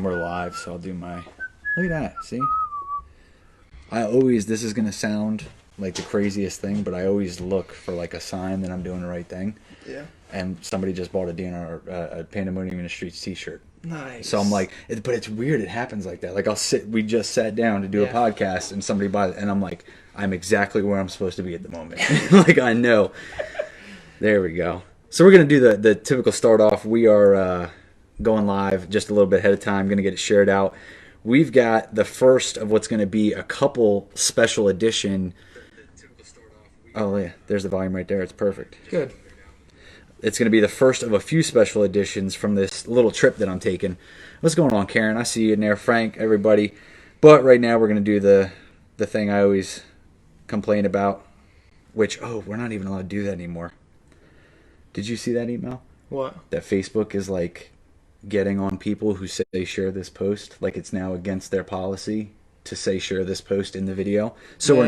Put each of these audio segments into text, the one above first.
we're live, so I'll do my... Look at that, see? I always... This is going to sound like the craziest thing, but I always look for like a sign that I'm doing the right thing. Yeah. And somebody just bought a DNR, a Pandemonium in the Streets t-shirt. Nice. So I'm like, but it's weird it happens like that. Like we just sat down to do a podcast and somebody buys it, and I'm like, I'm exactly where I'm supposed to be at the moment. Like, I know. There we go. So we're going to do the typical start off. We are going live just a little bit ahead of time. Going to get it shared out. We've got the first of what's going to be a couple special edition. Oh, yeah. There's the volume right there. It's perfect. Good. It's going to be the first of a few special editions from this little trip that I'm taking. What's going on, Karen? I see you in there. Frank, everybody. But right now we're going to do the thing I always complain about, which, we're not even allowed to do that anymore. Did you see that email? What? That Facebook is like getting on people who say share this post. Like it's now against their policy to say share this post in the video. So we're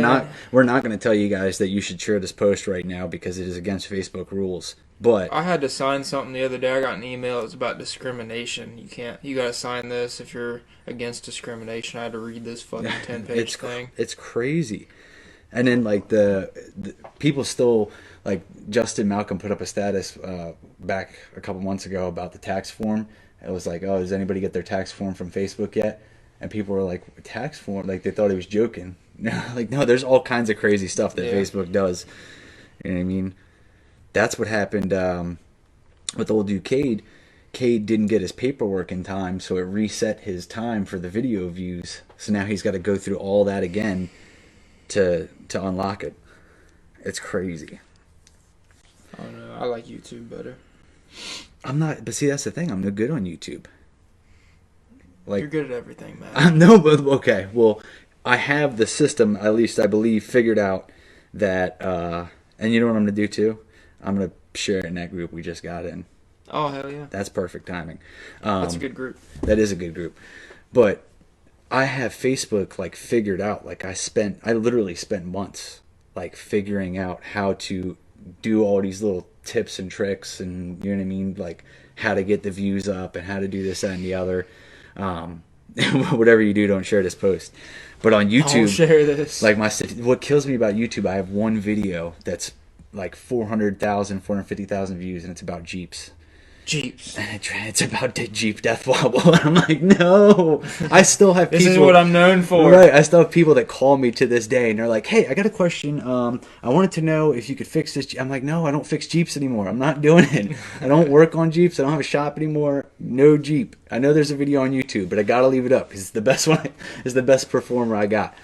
not going to tell you guys that you should share this post right now because it is against Facebook rules. But I had to sign something the other day. I got an email. It was about discrimination. You got to sign this if you're against discrimination. I had to read this fucking 10-page thing. It's crazy. And then like the people still, like Justin Malcolm put up a status back a couple months ago about the tax form. It was like, does anybody get their tax form from Facebook yet? And people were like, tax form? Like they thought he was joking. Like, no, there's all kinds of crazy stuff that Facebook does. You know what I mean? That's what happened with old dude Cade. Cade didn't get his paperwork in time, so it reset his time for the video views. So now he's got to go through all that again to unlock it. It's crazy. Oh no, I like YouTube better. I'm not, but see, that's the thing. I'm no good on YouTube. Like, you're good at everything, man. No, but okay. Well, I have the system, at least I believe, figured out that. And you know what I'm gonna do too? I'm gonna share it in that group we just got in. Oh hell yeah! That's perfect timing. That's a good group. That is a good group, but I have Facebook like figured out. Like I literally spent months like figuring out how to do all these little tips and tricks, and you know what I mean, like how to get the views up and how to do this, that, and the other. Whatever you do, don't share this post. But on YouTube, I'll share this. Like what kills me about YouTube, I have one video that's like 400,000, 450,000 views, and it's about Jeeps. Jeeps. And it's about the Jeep Death Wobble. I'm like, no. I still have people. This is what I'm known for. Right. I still have people that call me to this day, and they're like, hey, I got a question. I wanted to know if you could fix this. I'm like, no, I don't fix Jeeps anymore. I'm not doing it. I don't work on Jeeps. I don't have a shop anymore. No Jeep. I know there's a video on YouTube, but I got to leave it up because it's the best one. It's the best performer I got.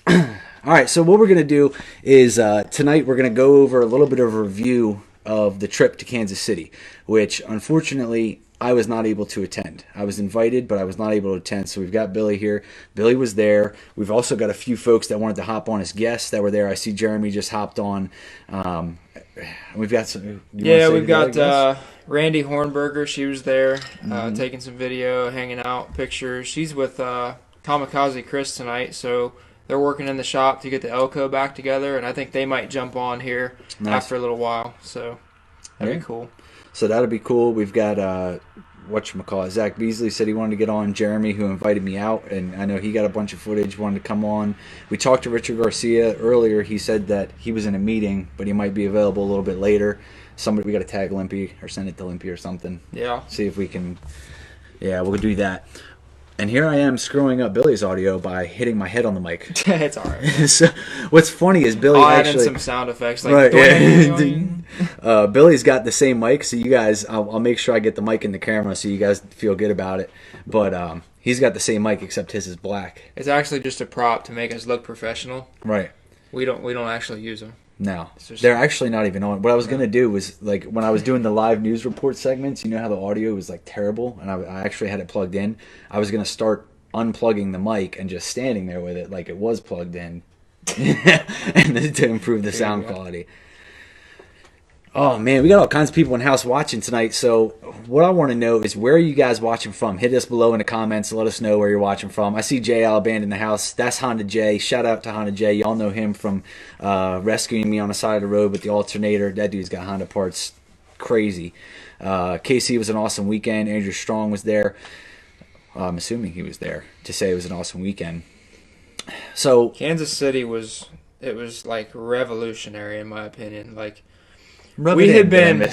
All right. So what we're going to do is tonight we're going to go over a little bit of a review of the trip to Kansas City, which unfortunately I was not able to attend. I was invited, but I was not able to attend. So we've got Billy here. Billy was there. We've also got a few folks that wanted to hop on as guests that were there. I see Jeremy just hopped on. We've got some. We've got Randy Hornberger. She was there taking some video, hanging out, pictures. She's with Kamikaze Chris tonight, so they're working in the shop to get the Elko back together, and I think they might jump on here after a little while. So that'd be cool. So that'll be cool. We've got whatchamacallit, Zach Beasley said he wanted to get on. Jeremy, who invited me out, and I know he got a bunch of footage, wanted to come on. We talked to Richard Garcia earlier. He said that he was in a meeting, but he might be available a little bit later. We got to tag Limpy or send it to Limpy or something. Yeah. See if we can. Yeah, we'll do that. And here I am screwing up Billy's audio by hitting my head on the mic. It's all right. So what's funny is Billy I'll add in some sound effects. Like right. Billy's got the same mic, so you guys, I'll make sure I get the mic in the camera so you guys feel good about it. But he's got the same mic except his is black. It's actually just a prop to make us look professional. Right. We don't actually use them. No, they're actually not even on. What I was going to do was, like, when I was doing the live news report segments, you know how the audio was, like, terrible? And I actually had it plugged in. I was going to start unplugging the mic and just standing there with it like it was plugged in and to improve the sound quality. Oh, man, we got all kinds of people in house watching tonight. So what I want to know is, where are you guys watching from? Hit us below in the comments. Let us know where you're watching from. I see Jay Alaband in the house. That's Honda Jay. Shout out to Honda Jay. Y'all know him from rescuing me on the side of the road with the alternator. That dude's got Honda parts crazy. KC was an awesome weekend. Andrew Strong was there. I'm assuming he was there to say it was an awesome weekend. So Kansas City was like revolutionary in my opinion. Like we had been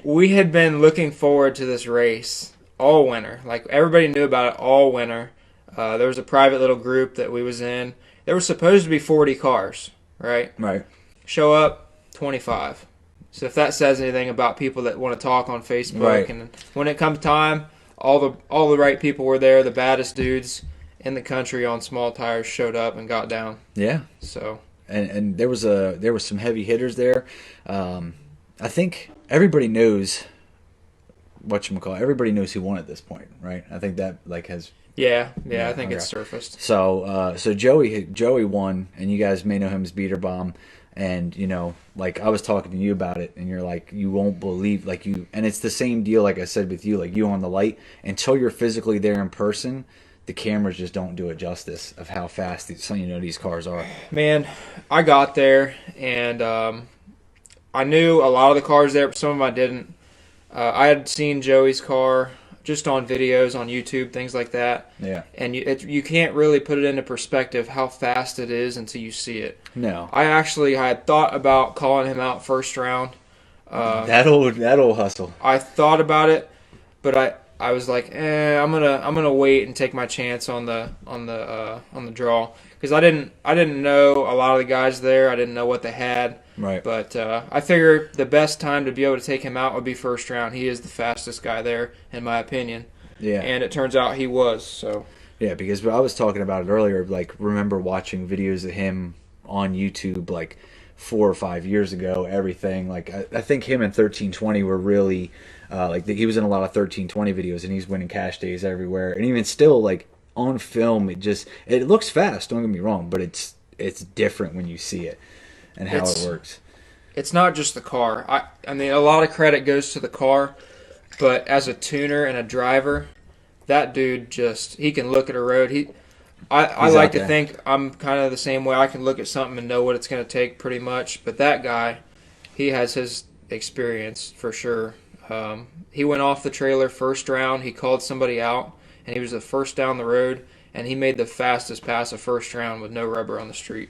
we had been looking forward to this race all winter. Like everybody knew about it all winter. There was a private little group that we was in. There were supposed to be 40 cars, right? Right. Show up 25. So if that says anything about people that want to talk on Facebook, right. And when it comes time, all the right people were there. The baddest dudes in the country on small tires showed up and got down. Yeah. So and there was some heavy hitters there. I think everybody knows whatchamacallit. Everybody knows who won at this point, right? I think that like has. Yeah, I think it's surfaced. So Joey won, and you guys may know him as Beater Bomb, and like I was talking to you about it, and you're like, you won't believe, like and it's the same deal, like I said with you, like you on the light, until you're physically there in person, the cameras just don't do it justice of how fast these cars are. Man, I got there, and I knew a lot of the cars there, but some of them I didn't. I had seen Joey's car just on videos on YouTube, things like that. Yeah. And you can't really put it into perspective how fast it is until you see it. No. I had thought about calling him out first round. That old hustle. I thought about it, but I was like, I'm gonna wait and take my chance on the draw, because I didn't know a lot of the guys there. I didn't know what they had. Right. But I figure the best time to be able to take him out would be first round. He is the fastest guy there, in my opinion. Yeah. And it turns out he was. So. Yeah, because I was talking about it earlier. Like, remember watching videos of him on YouTube like 4 or 5 years ago. Everything like I think him and 1320 were really he was in a lot of 1320 videos, and he's winning cash days everywhere. And even still, like on film, it looks fast. Don't get me wrong, but it's different when you see it. And how it works. It's not just the car. I mean, a lot of credit goes to the car, but as a tuner and a driver, that dude he can look at a road. I like to think I'm kind of the same way. I can look at something and know what it's going to take pretty much. But that guy, he has his experience for sure. He went off the trailer first round. He called somebody out, and he was the first down the road, and he made the fastest pass of first round with no rubber on the street.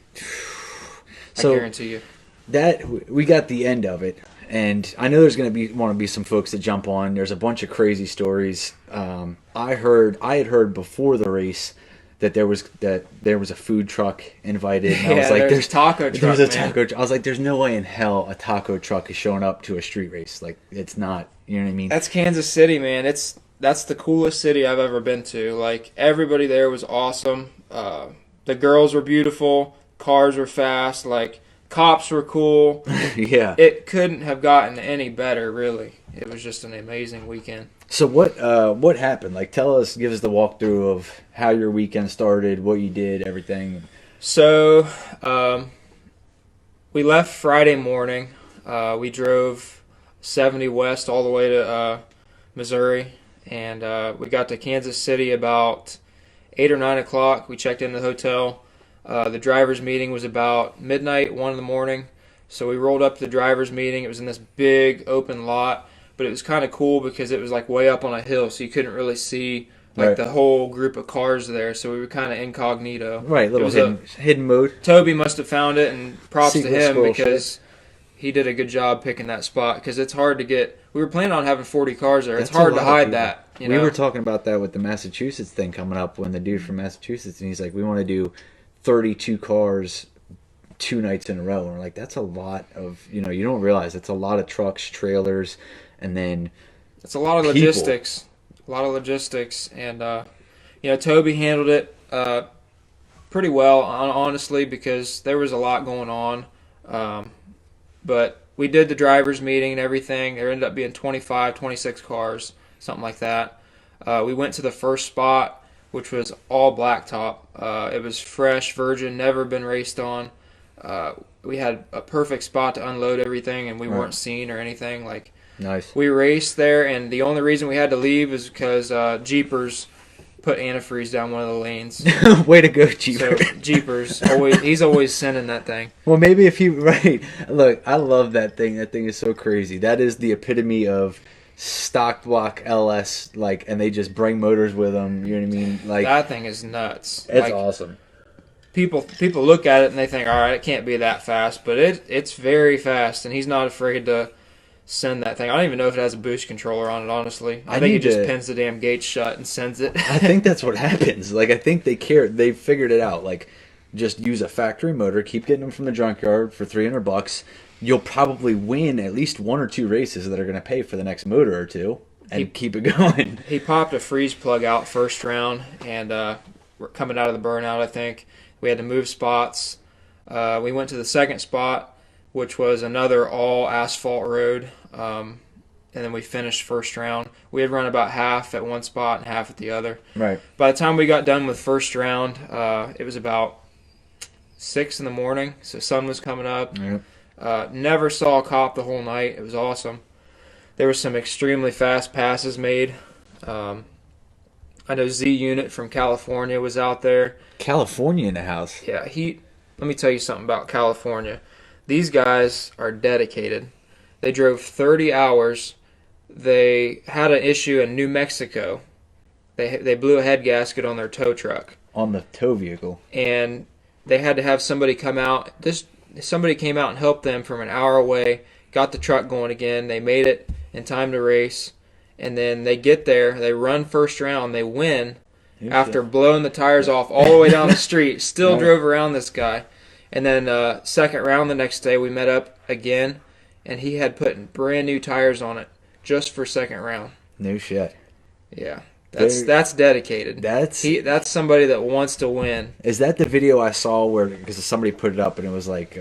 So I guarantee you. That we got the end of it, and I know there's going to want to be some folks that jump on. There's a bunch of crazy stories. I had heard before the race that there was a food truck invited. And I was like, there's taco truck. There's a taco. I was like, there's no way in hell a taco truck is showing up to a street race. Like, it's not. You know what I mean? That's Kansas City, man. That's the coolest city I've ever been to. Like, everybody there was awesome. The girls were beautiful. Cars were fast. Like, cops were cool. Yeah. It couldn't have gotten any better, really. It was just an amazing weekend. So what happened? Like, give us the walkthrough of how your weekend started, what you did, everything. So, we left Friday morning. We drove 70 west all the way to Missouri, and we got to Kansas City about 8 or 9 o'clock. We checked in the hotel. The driver's meeting was about midnight, 1 in the morning. So we rolled up to the driver's meeting. It was in this big open lot, but it was kind of cool because it was like way up on a hill, so you couldn't really see the whole group of cars there. So we were kind of incognito. Right, little hidden mode. Toby must have found it, and props to him because he did a good job picking that spot, because it's hard to get. We were planning on having 40 cars there. It's hard to hide that. We were talking about that with the Massachusetts thing coming up, when the dude from Massachusetts, and he's like, we want to do 32 cars 2 nights in a row. And we're like, that's a lot of, you don't realize it's a lot of trucks, trailers, and then it's a lot of logistics. A lot of logistics. And, Toby handled it pretty well, honestly, because there was a lot going on. But we did the driver's meeting and everything. There ended up being 25, 26 cars, something like that. We went to the first spot, which was all blacktop. It was fresh, virgin, never been raced on. We had a perfect spot to unload everything, and we weren't seen or anything. Like, nice. We raced there, and the only reason we had to leave is because Jeepers put antifreeze down one of the lanes. Way to go, Jeepers. So Jeepers, he's always sending that thing. Well, maybe if he look, I love that thing. That thing is so crazy. That is the epitome of stock block LS, like, and they just bring motors with them. You know what I mean? Like, that thing is nuts. It's like, awesome. People look at it and they think, all right, it can't be that fast, but it's very fast, and he's not afraid to send that thing. I don't even know if it has a boost controller on it, honestly. I think he just pins the damn gate shut and sends it. I think that's what happens. Like, I think they figured it out. Like, just use a factory motor, keep getting them from the junkyard for $300. You'll probably win at least 1 or 2 races that are going to pay for the next motor or two, and keep it going. He popped a freeze plug out first round, and we're coming out of the burnout, I think. We had to move spots. We went to the second spot, which was another all asphalt road, and then we finished first round. We had run about half at one spot and half at the other. Right. By the time we got done with first round, it was about 6 in the morning, so sun was coming up. Yep. Never saw a cop the whole night. It was awesome. There were some extremely fast passes made. I know Z Unit from California was out there. California in the house. Yeah, let me tell you something about California. These guys are dedicated. They drove 30 hours. They had an issue in New Mexico. They blew a head gasket on their tow truck. On the tow vehicle. And they had to have somebody come out. Somebody came out and helped them from an hour away, got the truck going again. They made it in time to race. And then they get there, they run first round, they win after blowing the tires off all the way down the street. Still drove around this guy. And then second round the next day, we met up again, and he had put brand new tires on it just for second round. No shit. Yeah, that's dedicated. That's somebody that wants to win. Is that the video I saw where, because somebody put it up and it was like,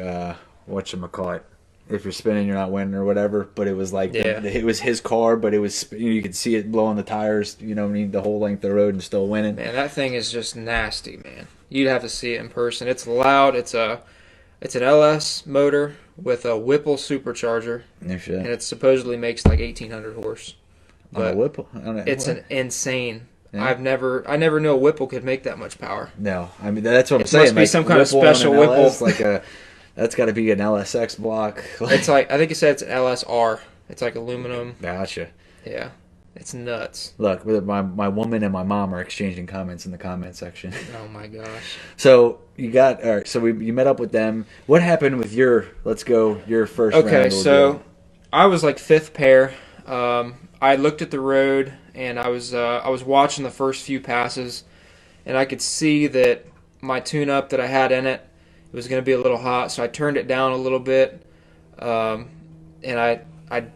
whatchamacallit? If you're spinning, you're not winning or whatever. But it was like, it was his car, but it was, you could see it blowing the tires, you know what I mean, the whole length of the road and still winning. Man, that thing is just nasty, man. You'd have to see it in person. It's loud. It's an LS motor with a Whipple supercharger. No shit. And it supposedly makes like 1,800 horse. But Whipple? It's an insane. Yeah. I never knew a Whipple could make that much power. No, I mean, that's what I'm saying. It must be some kind of special Whipple. Like that's got to be an LSX block. It's like, I think it said it's an LSR. It's like aluminum. Gotcha. Yeah. It's nuts. Look, my woman and my mom are exchanging comments in the comment section. Oh my gosh. So you met up with them. What happened with your first round? Okay, so I was like 5th pair. I looked at the road and I was watching the first few passes, and I could see that my tune-up that I had in it was going to be a little hot, so I turned it down a little bit, and I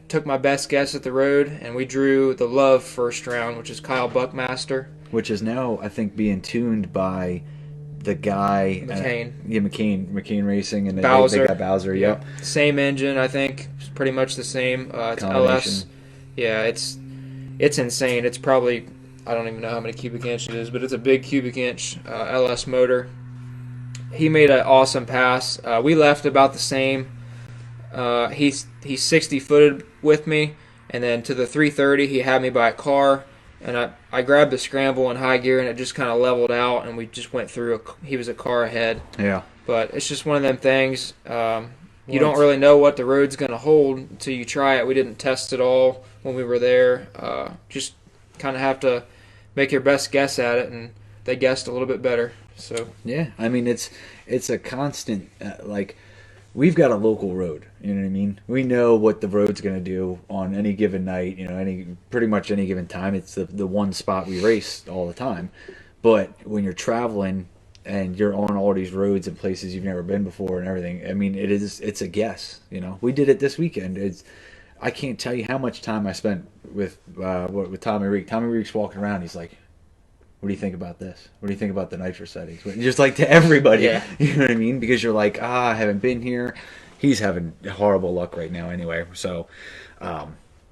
took my best guess at the road, and we drew the Love first round, which is Kyle Buckmaster. Which is now, I think, being tuned by the guy... McCain. McCain Racing, and Bowser. They got Bowser, yep. Same engine, I think. It's pretty much the same. It's LS. Yeah, it's insane. It's probably, I don't even know how many cubic inch it is, but it's a big cubic inch LS motor. He made an awesome pass. We left about the same. He's 60-footed with me, and then to the 330 he had me by a car, and I grabbed the scramble in high gear, and it just kind of leveled out, and we just went through. He was a car ahead. Yeah. But it's just one of them things. You don't really know what the road's going to hold until you try it. We didn't test it all when we were there. Just kind of have to make your best guess at it, and they guessed a little bit better. So yeah, I mean it's a constant we've got a local road, you know what I mean? We know what the road's going to do on any given night, you know, pretty much any given time. It's the one spot we race all the time. But when you're traveling and you're on all these roads and places you've never been before and everything, I mean, it's a guess, you know. We did it this weekend. I can't tell you how much time I spent with Tommy Reek. Tommy Reek's walking around, he's like, what do you think about this? What do you think about the nitro settings? Just like to everybody, yeah. You know what I mean? Because you're like, I haven't been here. He's having horrible luck right now anyway. So,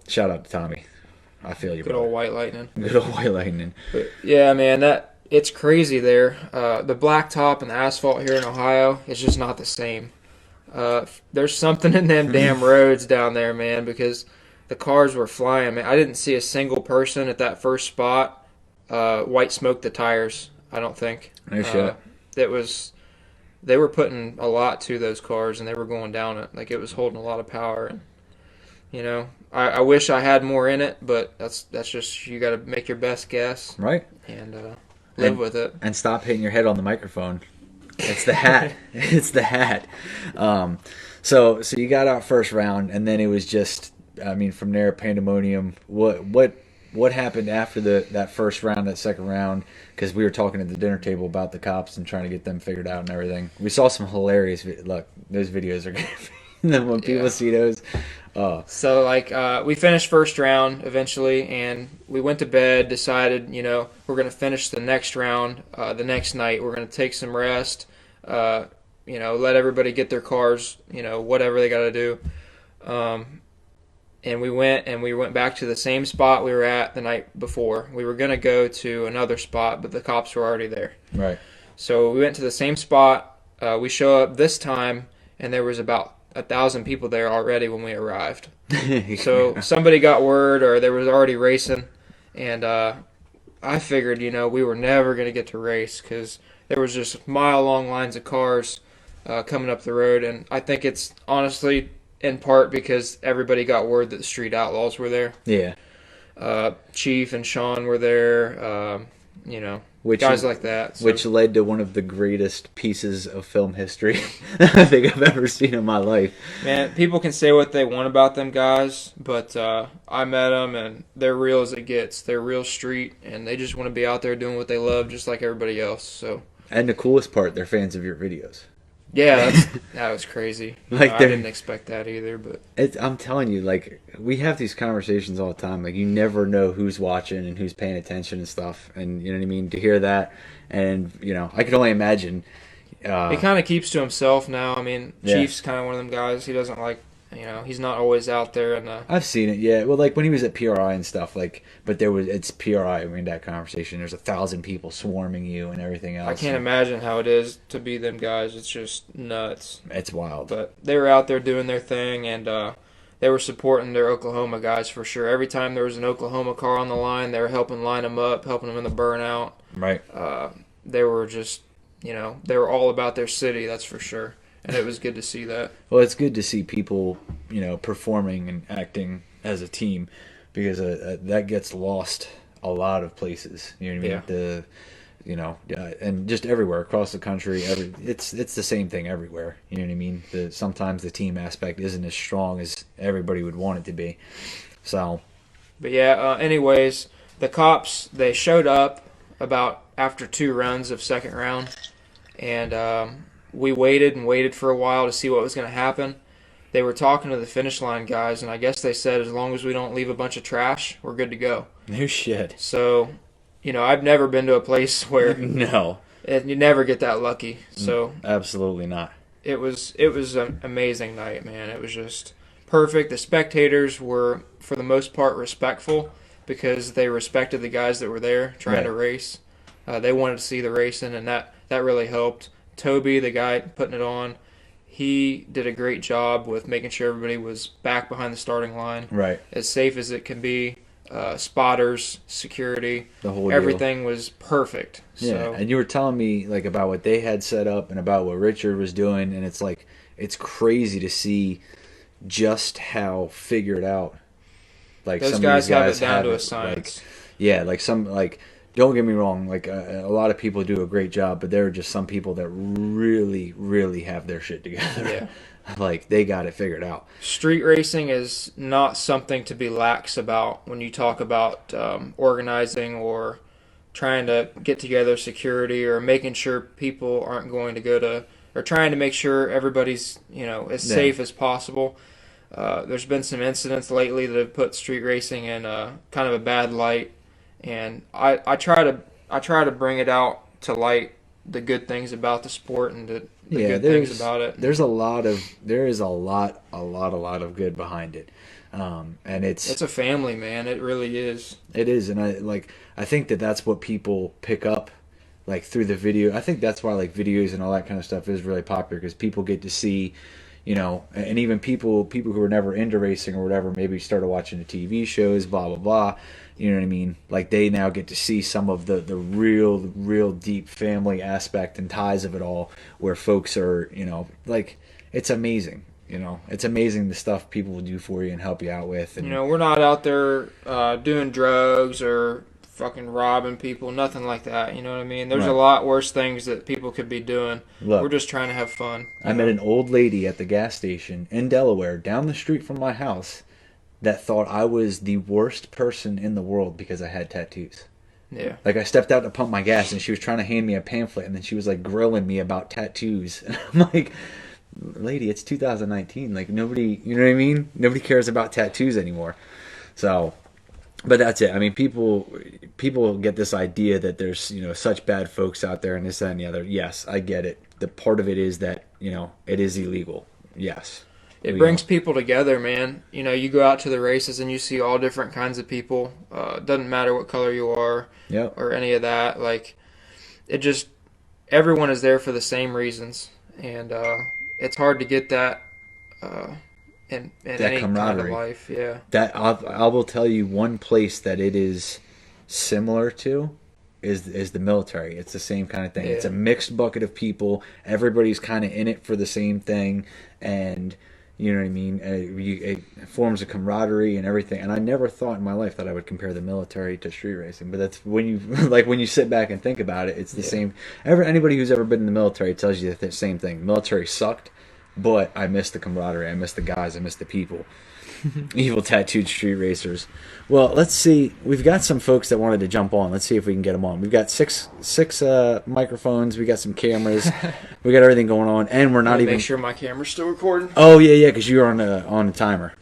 shout out to Tommy. I feel you. Good old White Lightning. Good old White Lightning. But yeah, man, it's crazy there. The blacktop and the asphalt here in Ohio is just not the same. There's something in them damn roads down there, man, because the cars were flying. Man, I didn't see a single person at that first spot white smoke the tires, I don't think. No shit. They were putting a lot to those cars, and they were going down it. Like, it was holding a lot of power. And You know, I wish I had more in it, but that's just, you got to make your best guess, right? And live with it. And stop hitting your head on the microphone. It's the hat. It's the hat. So you got out first round, and then it was just, I mean, from there, pandemonium. What happened after that first round, that second round? Because we were talking at the dinner table about the cops and trying to get them figured out and everything. We saw some hilarious. Look, those videos are gonna be. Then when people see those. So like we finished first round eventually, and we went to bed. Decided, we're gonna finish the next round the next night. We're gonna take some rest. Let everybody get their cars. Whatever they got to do. And we went back to the same spot we were at the night before. We were gonna go to another spot, but the cops were already there. Right. So we went to the same spot. We show up this time, and there was about 1,000 people there already when we arrived. So somebody got word, or there was already racing, and I figured, we were never going to get to race because there was just mile-long lines of cars coming up the road, and I think it's honestly in part because everybody got word that the Street Outlaws were there. Yeah. Chief and Sean were there, guys like that. So. Which led to one of the greatest pieces of film history I think I've ever seen in my life. Man, people can say what they want about them guys, but I met them, and they're real as it gets. They're real street, and they just want to be out there doing what they love, just like everybody else. So. And the coolest part, they're fans of your videos. Yeah, that was crazy. I didn't expect that either, but I'm telling you, like, we have these conversations all the time. Like, you never know who's watching and who's paying attention and stuff. And you know what I mean? To hear that, and I could only imagine. He kind of keeps to himself now. I mean, Chief's kind of one of them guys. He doesn't like. He's not always out there. And I've seen it, yeah. Well, like when he was at PRI and stuff, like, but it's PRI. I mean, that conversation. There's 1,000 people swarming you and everything else. I can't imagine how it is to be them guys. It's just nuts. It's wild. But they were out there doing their thing, and they were supporting their Oklahoma guys for sure. Every time there was an Oklahoma car on the line, they were helping line them up, helping them in the burnout. Right. They were just, they were all about their city. That's for sure. And it was good to see that. Well, it's good to see people, performing and acting as a team, because that gets lost a lot of places. You know what I mean? Yeah. And just everywhere across the country. It's the same thing everywhere. You know what I mean? Sometimes the team aspect isn't as strong as everybody would want it to be. So. But yeah. Anyways, the cops, they showed up about after 2 runs of second round, and we waited for a while to see what was going to happen. They were talking to the finish line guys, and I guess they said as long as we don't leave a bunch of trash, we're good to go. No shit. So, I've never been to a place where no, you never get that lucky. So absolutely not. It was an amazing night, man. It was just perfect. The spectators were, for the most part, respectful because they respected the guys that were there trying to race. They wanted to see the racing, and that really helped. Toby, the guy putting it on, he did a great job with making sure everybody was back behind the starting line. Right. As safe as it can be. Spotters, security, the whole everything deal was perfect. Yeah, so. And you were telling me like about what they had set up and about what Richard was doing, and it's like it's crazy to see just how figured out like those some guys of these guys have it down to a science. Don't get me wrong, like a lot of people do a great job, but there are just some people that really, really have their shit together. Yeah. Like, they got it figured out. Street racing is not something to be lax about when you talk about organizing or trying to get together security or making sure people aren't going to go to, or trying to make sure everybody's, as safe as possible. There's been some incidents lately that have put street racing in kind of a bad light. And I try to bring it out to light, the good things about the sport and the good things about it. There is a lot of good behind it, and it's a family, man. It really is. It is, and I think that's what people pick up, like through the video. I think that's why like videos and all that kind of stuff is really popular, because people get to see. And even people who were never into racing or whatever, maybe started watching the TV shows, blah, blah, blah. You know what I mean? Like, they now get to see some of the real deep family aspect and ties of it all, where folks are, like, it's amazing. you know, it's amazing the stuff people will do for you and help you out with. And You know, we're not out there doing drugs or fucking robbing people, nothing like that. You know what I mean? There's a right. lot worse things that people could be doing. We're Look, just trying to have fun. I met an old lady at the gas station in Delaware, down the street from my house, that thought I was the worst person in the world because I had tattoos. Yeah. Like, I stepped out to pump my gas, and she was trying to hand me a pamphlet, and then she was like grilling me about tattoos. And I'm like, lady, it's 2019. Like, nobody, you know what I mean? Nobody cares about tattoos anymore. So, but that's it. I mean, people get this idea that there's, you know, such bad folks out there and this, that, and the other. Yes, I get it. The part of it is that, you know, it is illegal. Yes. It brings people together, man. You know, you go out to the races and you see all different kinds of people. Doesn't matter what color you are Yep. or any of that. Like, it just, everyone is there for the same reasons. And it's hard to get that in That any kind of camaraderie. life. Yeah. That I will tell you one place that it is similar to is the military. It's the same kind of thing. It's a Yeah. mixed bucket of people. Everybody's kind of in it for the same thing, and you know what I mean. It forms a camaraderie and everything. And I never thought in my life that I would compare the military to street racing. But that's when you like when you sit back and think about it. It's the Yeah. same. Anybody who's ever been in the military tells you the same thing. Military sucked, but I miss the camaraderie. I miss the guys. I miss the people. Evil tattooed street racers. Well, let's see. We've got some folks that wanted to jump on. Let's see if we can get them on. We've got six microphones. We got some cameras. We got everything going on, and we're not even. Make sure my camera's still recording. Oh yeah, because you're on a timer.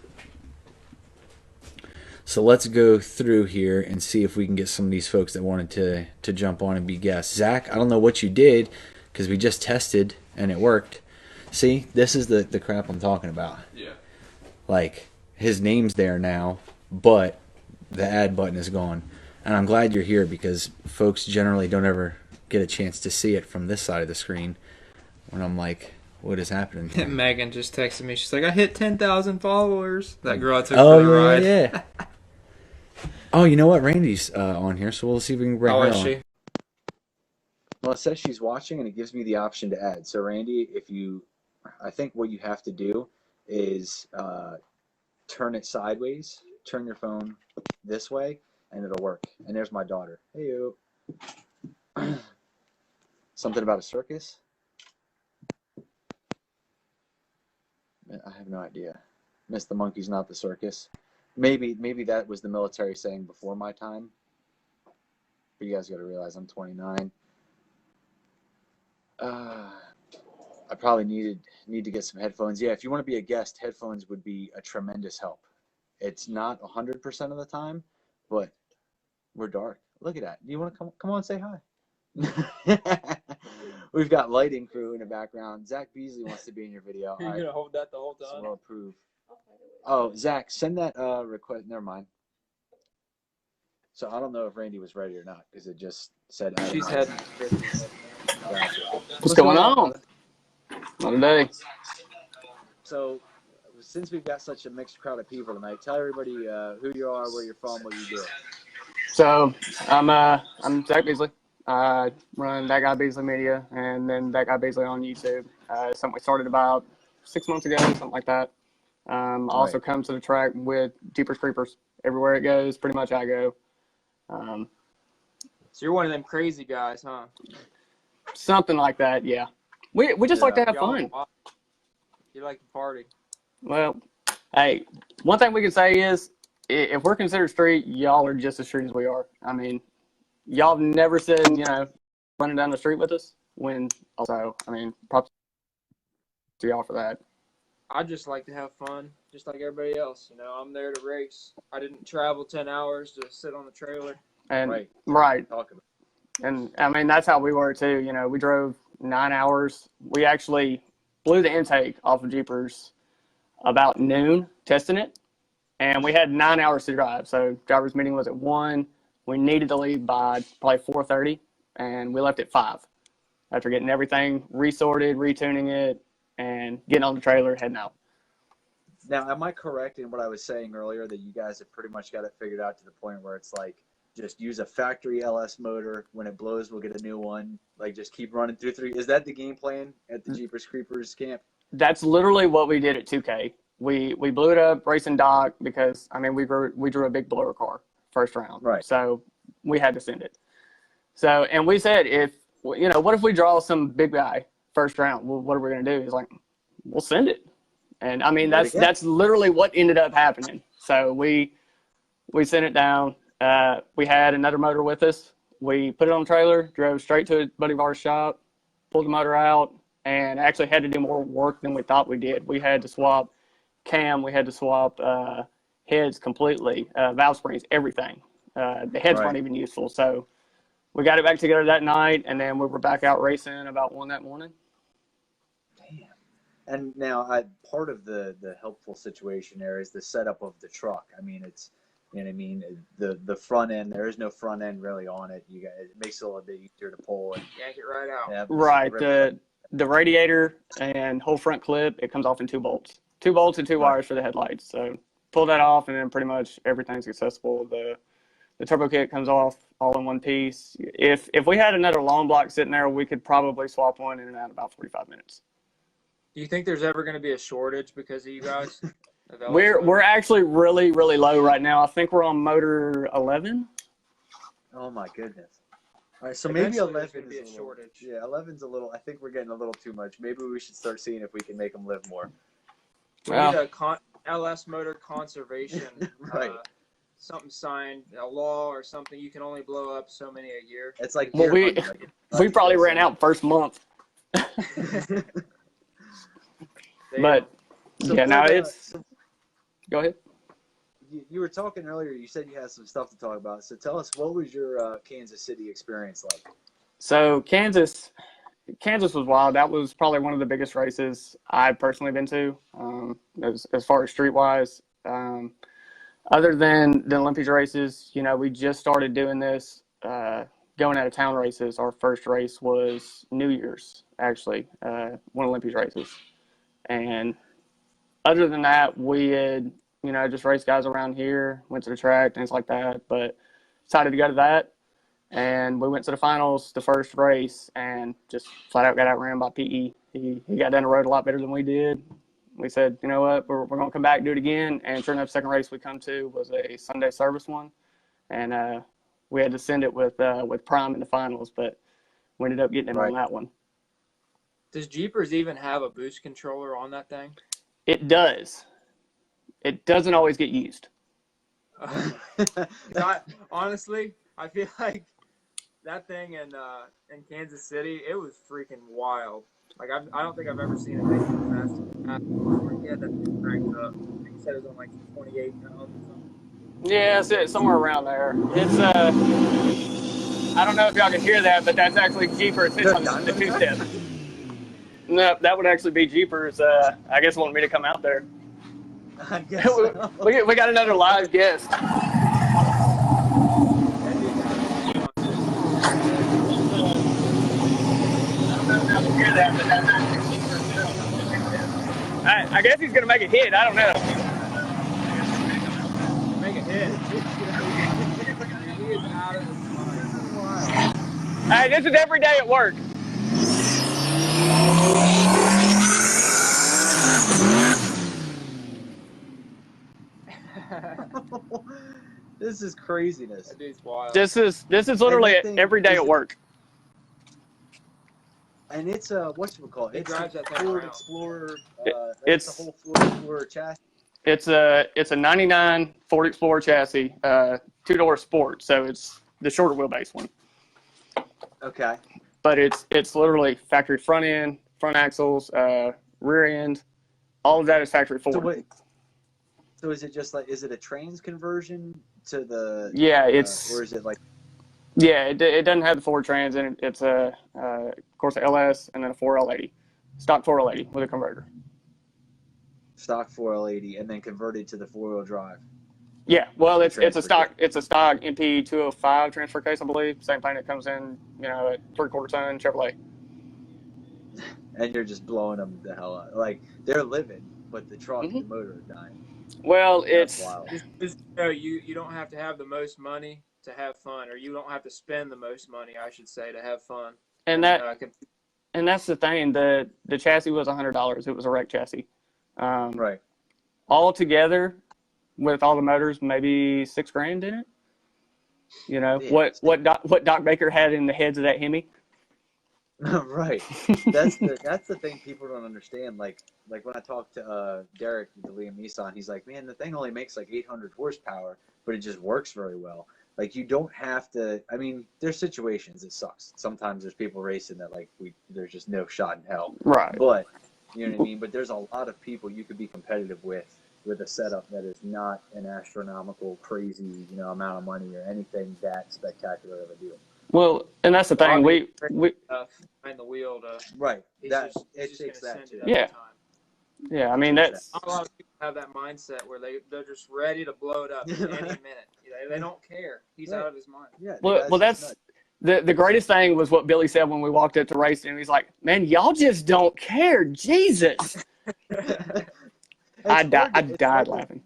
So let's go through here and see if we can get some of these folks that wanted to jump on and be guests. Zach, I don't know what you did because we just tested and it worked. See, this is the crap I'm talking about. Yeah. Like, his name's there now, but the add button is gone. And I'm glad you're here because folks generally don't ever get a chance to see it from this side of the screen when I'm like, what is happening here? Megan just texted me. She's like, I hit 10,000 followers. That girl I took Oh, for the ride. yeah. Oh, you know what? Randy's on here, so we'll see if we can bring Oh, her is on. she? Well, it says she's watching, and it gives me the option to add. So, Randy, I think what you have to do is turn it sideways, turn your phone this way, and it'll work. And there's my daughter. Hey, you. Something about a circus? I have no idea. Miss the Monkey's not the circus. Maybe that was the military saying before my time. But you guys got to realize I'm 29. I probably need to get some headphones. Yeah, if you want to be a guest, headphones would be a tremendous help. It's not 100% of the time, but we're dark. Look at that. Do you want to come on and say hi? We've got lighting crew in the background. Zach Beasley wants to be in your video. You're going to hold that the whole time? So we'll approve. Oh, Zach, send that request. Never mind. So I don't know if Randy was ready or not because it just said. She's heading. Gotcha. What's going on? Not today. So, since we've got such a mixed crowd of people tonight, tell everybody who you are, where you're from, what you do. So I'm Zach Beasley. I run That Guy Beasley Media and then That Guy Beasley on YouTube. Something we started about 6 months ago, something like that. I also come to the track with Jeepers Creepers. Everywhere it goes, pretty much I go. So you're one of them crazy guys, huh? Something like that, yeah. We just like to have fun. You like to party. Well, hey, one thing we can say is if we're considered street, y'all are just as street as we are. I mean, y'all have never said, running down the street with us when also, props to y'all for that. I just like to have fun, just like everybody else. I'm there to race. I didn't travel 10 hours to sit on the trailer. And right. And that's how we were too. We drove 9 hours. We actually blew the intake off of Jeepers about noon testing it, and we had 9 hours to drive. So driver's meeting was at 1. We needed to leave by probably 4:30, and we left at 5 after getting everything resorted, retuning it, and getting on the trailer, heading out. Now, am I correct in what I was saying earlier that you guys have pretty much got it figured out to the point where it's like just use a factory LS motor. When it blows, we'll get a new one. Like just keep running through 3. Is that the game plan at the Jeepers Creepers camp? That's literally what we did at 2K. We blew it up racing dock because I mean we drew a big blower car first round, Right. so we had to send it. So and we said if what if we draw some big guy first round? Well, what are we gonna do? He's like, we'll send it, and I mean that's literally what ended up happening. So we sent it down. We had another motor with us. We put it on the trailer, drove straight to a buddy of ours shop, pulled the motor out, and actually had to do more work than we thought we did. We had to swap cam, we had to swap heads completely, valve springs, everything. The heads weren't even useful. So we got it back together that night, and then we were back out racing about 1 that morning. Damn. And now, part of the helpful situation there is the setup of the truck. I mean, it's, you know what I mean, the front end, there is no front end really on it. It makes it a little bit easier to pull and yank it right out. Yeah, right. The radiator and whole front clip, it comes off in 2 bolts. 2 bolts and 2 wires for the headlights. So pull that off, and then pretty much everything's accessible. The turbo kit comes off all in one piece. If we had another long block sitting there, we could probably swap one in and out about 45 minutes. Do you think there's ever going to be a shortage because of you guys? We're actually really, really low right now. I think we're on motor 11. Oh my goodness. All right, so Eventually maybe 11 be a is shortage. Yeah, 11's a little. I think we're getting a little too much. Maybe we should start seeing if we can make them live more. We need a LS motor conservation. Right. Something signed, a law or something. You can only blow up so many a year. It's like we probably ran out first month. But so yeah, now it's. Go ahead. You were talking earlier. You said you had some stuff to talk about. So tell us, what was your Kansas City experience like? So Kansas was wild. That was probably one of the biggest races I've personally been to, as far as streetwise. Other than the Olympics races, we just started doing this, going out of town races. Our first race was New Year's, actually, one Olympics races. And other than that, we had, just raced guys around here, went to the track, things like that. But decided to go to that. And we went to the finals, the first race, and just flat out got outran by PE. He got down the road a lot better than we did. We said, you know what, we're going to come back and do it again. And sure enough, second race we come to was a Sunday service one. And we had to send it with Prime in the finals, but we ended up getting him on that one. Does Jeepers even have a boost controller on that thing? It does. It doesn't always get used. Honestly, I feel like that thing in Kansas City, it was freaking wild. Like I don't think I've ever seen anything fast. Yeah, that thing cranked up. I think you said it was on like 28 pounds or something. Yeah, it's somewhere around there. It's I don't know if y'all can hear that, but that's actually Jeepers. It's on the 2-step. No, that would actually be Jeepers. I guess wanting me to come out there. I guess so. we got another live guest. I guess he's going to make a hit. I don't know. Make a hit. He is out of his mind. Hey, this is every day at work. This is craziness. That dude's wild. This is literally every day at work. And it's whatchamacallit? It's drives that thing Ford around. Explorer. It's a whole Ford Explorer chassis. It's a 99 Ford Explorer chassis, 2-door sport. So it's the shorter wheelbase one. Okay. But it's literally factory front end, front axles, rear end. All of that is factory Ford. So is it just is it a trans conversion to the? Yeah, or is it like? Yeah, it doesn't have the Ford trans in it. It's of course, a LS and then a 4L80, stock 4L80 with a converter. Stock 4L80 and then converted to the 4-wheel drive. Yeah, well, it's a stock MP 205 transfer case, I believe. Same thing that comes in, a 3/4 ton Chevrolet. And you're just blowing them the hell out. Like they're living, but the truck and the motor are dying. Well, That's wild. You don't have to have the most money to have fun, or you don't have to spend the most money, I should say, to have fun. And that and that's the thing. The chassis was $100. It was a wreck chassis. Right. All together, with all the motors, maybe $6,000 in it. You know Yeah. what Doc Baker had in the heads of that Hemi. Right. That's the thing people don't understand. Like when I talked to Derek, the Liam Nissan, he's like, man, the thing only makes like 800 horsepower, but it just works very well. Like you don't have to. I mean, there's situations it sucks. Sometimes there's people racing that like there's just no shot in hell. Right. But you know what I mean. But there's a lot of people you could be competitive with a setup that is not an astronomical, crazy, amount of money or anything that spectacular of a deal. Well, and that's the thing. We behind the wheel to right. That it takes that too. Yeah. Yeah. I mean that's not a lot of people have that mindset where they're just ready to blow it up any minute. They don't care. He's out of his mind. Yeah. Well, that's the greatest thing was what Billy said when we walked up to race, and he's like, "Man, y'all just don't care, Jesus." I died laughing.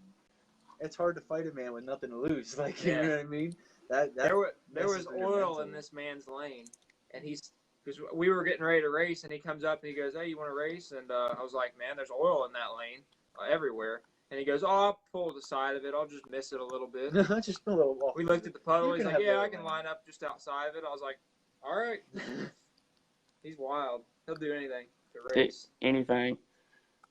It's hard to fight a man with nothing to lose. Like you know what I mean. There was oil in this man's lane, and because we were getting ready to race, and he comes up and he goes, "Hey, you want to race?" And I was like, "Man, there's oil in that lane everywhere." And he goes, "Oh, I'll pull the side of it. I'll just miss it a little bit." Just a little walk. We looked at the puddle. He's like, "Yeah, I can line up just outside of it." I was like, "All right." He's wild. He'll do anything to race. Anything.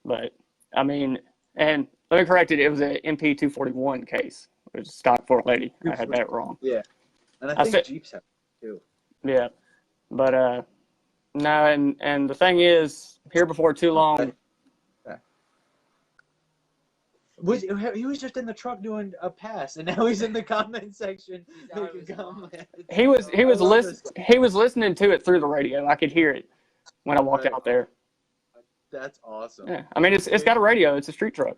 But I mean, and let me correct it. It was an MP 241 case. It was stock 480. I had that wrong. Yeah, and I think Jeeps have it too. Yeah, but no, and the thing is, here before too long. He was just in the truck doing a pass, and now he's in the comment section making comments. He was listening to it through the radio. I could hear it when I walked out there. That's awesome. Yeah, I mean it's got a radio. It's a street truck.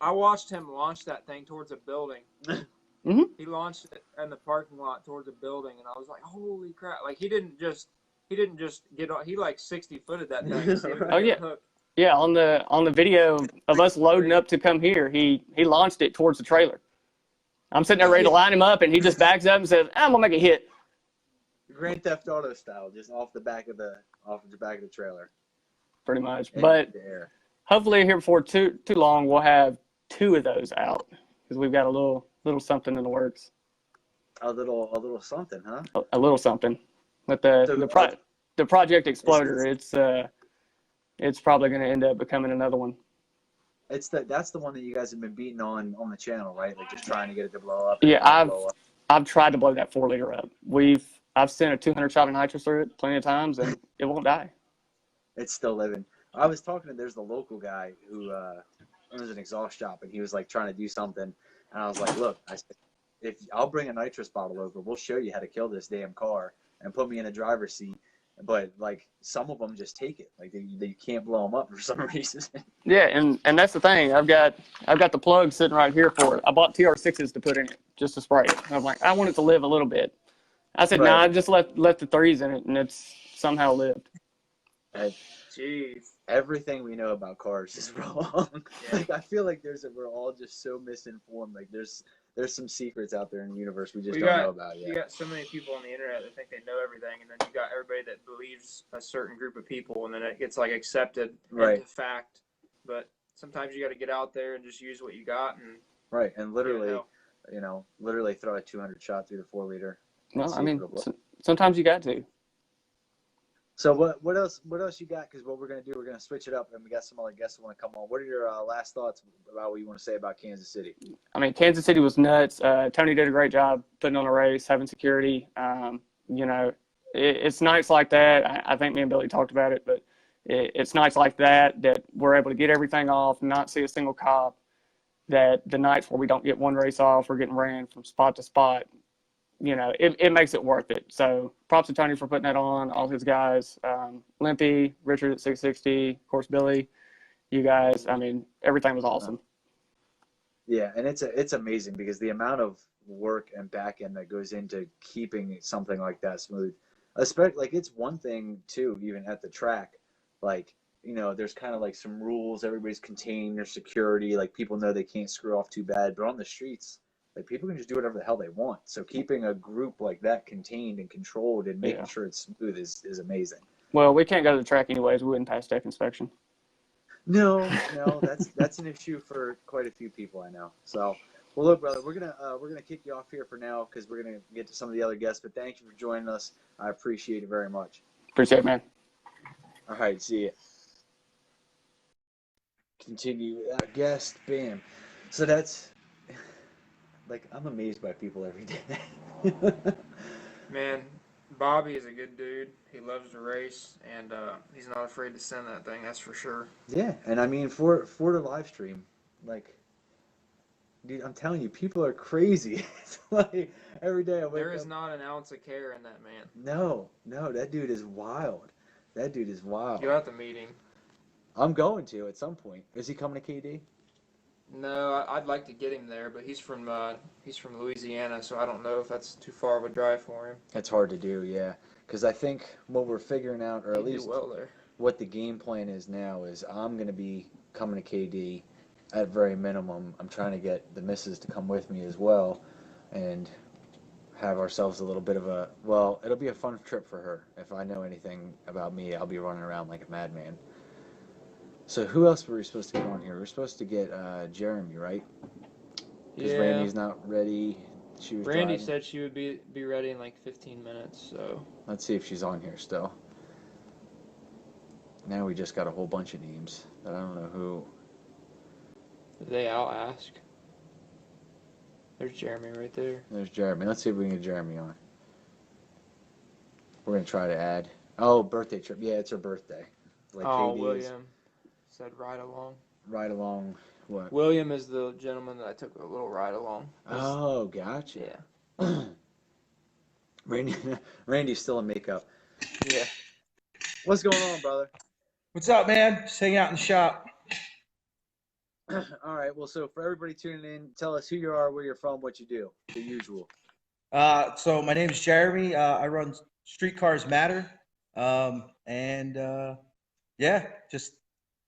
I watched him launch that thing towards a building. Mm-hmm. He launched it in the parking lot towards a building, and I was like, "Holy crap!" Like he didn't just get on. He like 60-footed that thing. Oh yeah, yeah. On the video of us loading up to come here, he launched it towards the trailer. I'm sitting there ready to line him up, and he just backs up and says, "I'm gonna make a hit." Grand Theft Auto style, just off the back of the trailer. Pretty much, but. Hopefully here before too long we'll have 2 of those out because we've got a little something in the works. A little something, huh? A little something. With the Project Exploder, it's probably going to end up becoming another one. That's the one that you guys have been beating on the channel, right? Like just trying to get it to blow up. Yeah, I've tried to blow that 4-liter up. I've sent a 200 shot of nitrous through it plenty of times, and it won't die. It's still living. I was talking to there's the local guy who owns an exhaust shop, and he was like trying to do something, and I was like, look, I said, if I'll bring a nitrous bottle over, we'll show you how to kill this damn car and put me in a driver's seat. But like some of them just take it, like they can't blow them up for some reason. Yeah, and that's the thing. I've got the plug sitting right here for it. I bought TR6s to put in it just to spray it. I'm like, I want it to live a little bit. I said, I just left the 3s in it, and it's somehow lived. Jeez. Everything we know about cars is wrong. Yeah. Like I feel like we're all just so misinformed. Like there's some secrets out there in the universe we just don't know about yet. You got so many people on the internet that think they know everything, and then you got everybody that believes a certain group of people, and then it gets like accepted into fact. But sometimes you got to get out there and just use what you got and literally throw a 200 shot through the 4-liter. Well, I mean, sometimes you got to. So what else you got? Because what we're going to do, we're going to switch it up, and we got some other guests who want to come on. What are your last thoughts about what you want to say about Kansas City? I mean, Kansas City was nuts. Tony did a great job putting on a race, having security. It's nights like that. I think me and Billy talked about it, but it's nights like that we're able to get everything off, not see a single cop, that the nights where we don't get one race off, we're getting ran from spot to spot. It makes it worth it. So props to Tony for putting that on, all his guys, Limpy, Richard at 660, of course, Billy, you guys. I mean, everything was awesome. Yeah, and it's amazing because the amount of work and back end that goes into keeping something like that smooth, especially like it's one thing too, even at the track, like, there's kind of like some rules, everybody's containing their security, like people know they can't screw off too bad, but on the streets, Like people can just do whatever the hell they want. So keeping a group like that contained and controlled and making sure it's smooth is amazing. Well, we can't go to the track anyways. We wouldn't pass tech inspection. No, that's an issue for quite a few people I know. So, well, look, brother, we're gonna kick you off here for now because we're gonna get to some of the other guests. But thank you for joining us. I appreciate it very much. Appreciate it, man. All right, see ya. Continue with our guest. Bam. So that's like I'm amazed by people every day. Man, Bobby is a good dude. He loves to race, and he's not afraid to send that thing. That's for sure. Yeah, and I mean for the live stream, like, dude, I'm telling you, people are crazy. It's like every day I wake There is up. not an ounce of care in that man. No, that dude is wild. That dude is wild. You'll have to meet him. I'm going to at some point. Is he coming to KD? No, I'd like to get him there, but he's from Louisiana, so I don't know if that's too far of a drive for him. It's hard to do, yeah. Because I think what we're figuring out, or at He'd do least well there. what the game plan is now, is I'm going to be coming to KD at very minimum. I'm trying to get the missus to come with me as well and have ourselves a little bit of a, well, it'll be a fun trip for her. If I know anything about me, I'll be running around like a madman. So who else were we supposed to get on here? We're supposed to get Jeremy, right? Because Yeah. Randy's not ready. She was Randy driving. said she would be ready in like 15 minutes, so. Let's see if she's on here still. Now we just got a whole bunch of names that I don't know who. I'll ask. There's Jeremy right there. There's Jeremy. Let's see if we can get Jeremy on. We're going to try to add. Oh, birthday trip. Yeah, it's her birthday. Like Oh, KD William said ride along. Right along what? William is the gentleman that I took a little ride along. Oh, gotcha. Yeah. Randy's still in makeup. Yeah. What's going on, brother? What's up, man? Just hanging out in the shop. All right. Well, so for everybody tuning in, tell us who you are, where you're from, what you do. The usual. So my name is Jeremy. I run Streetcars Matter. Yeah, just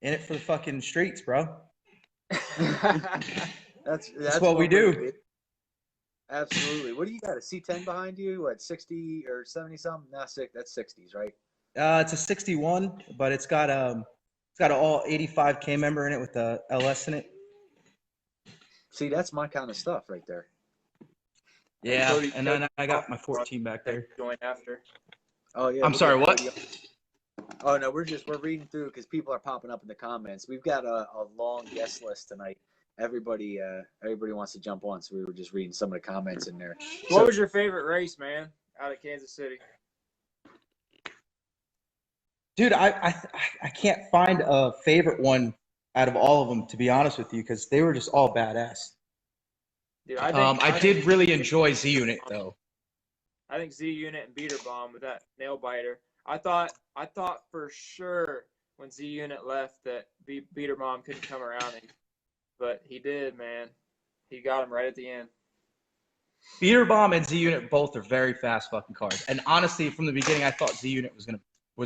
in it for the fucking streets, bro. That's what we do. Absolutely. What do you got? A C10 behind you? What, 60 or 70 something? No, that's 60s, right? It's a 61, but it's got an all 85K member in it with the LS in it. See, that's my kind of stuff right there. Yeah, and then I got my 14 back there. Join after. Oh yeah. I'm sorry, what? Oh no, we're reading through because people are popping up in the comments. We've got a long guest list tonight. Everybody wants to jump on, so we were just reading some of the comments in there. What was your favorite race, man, out of Kansas City? Dude, I can't find a favorite one out of all of them, to be honest with you, because they were just all badass. Dude, I did really enjoy Z Unit though. I think Z Unit and Beater Bomb with that nail biter. I thought for sure when Z Unit left that Beater Bomb couldn't come around him, but he did, man. He got him right at the end. Beater Bomb and Z Unit both are very fast fucking cars, and honestly, from the beginning, I thought Z Unit was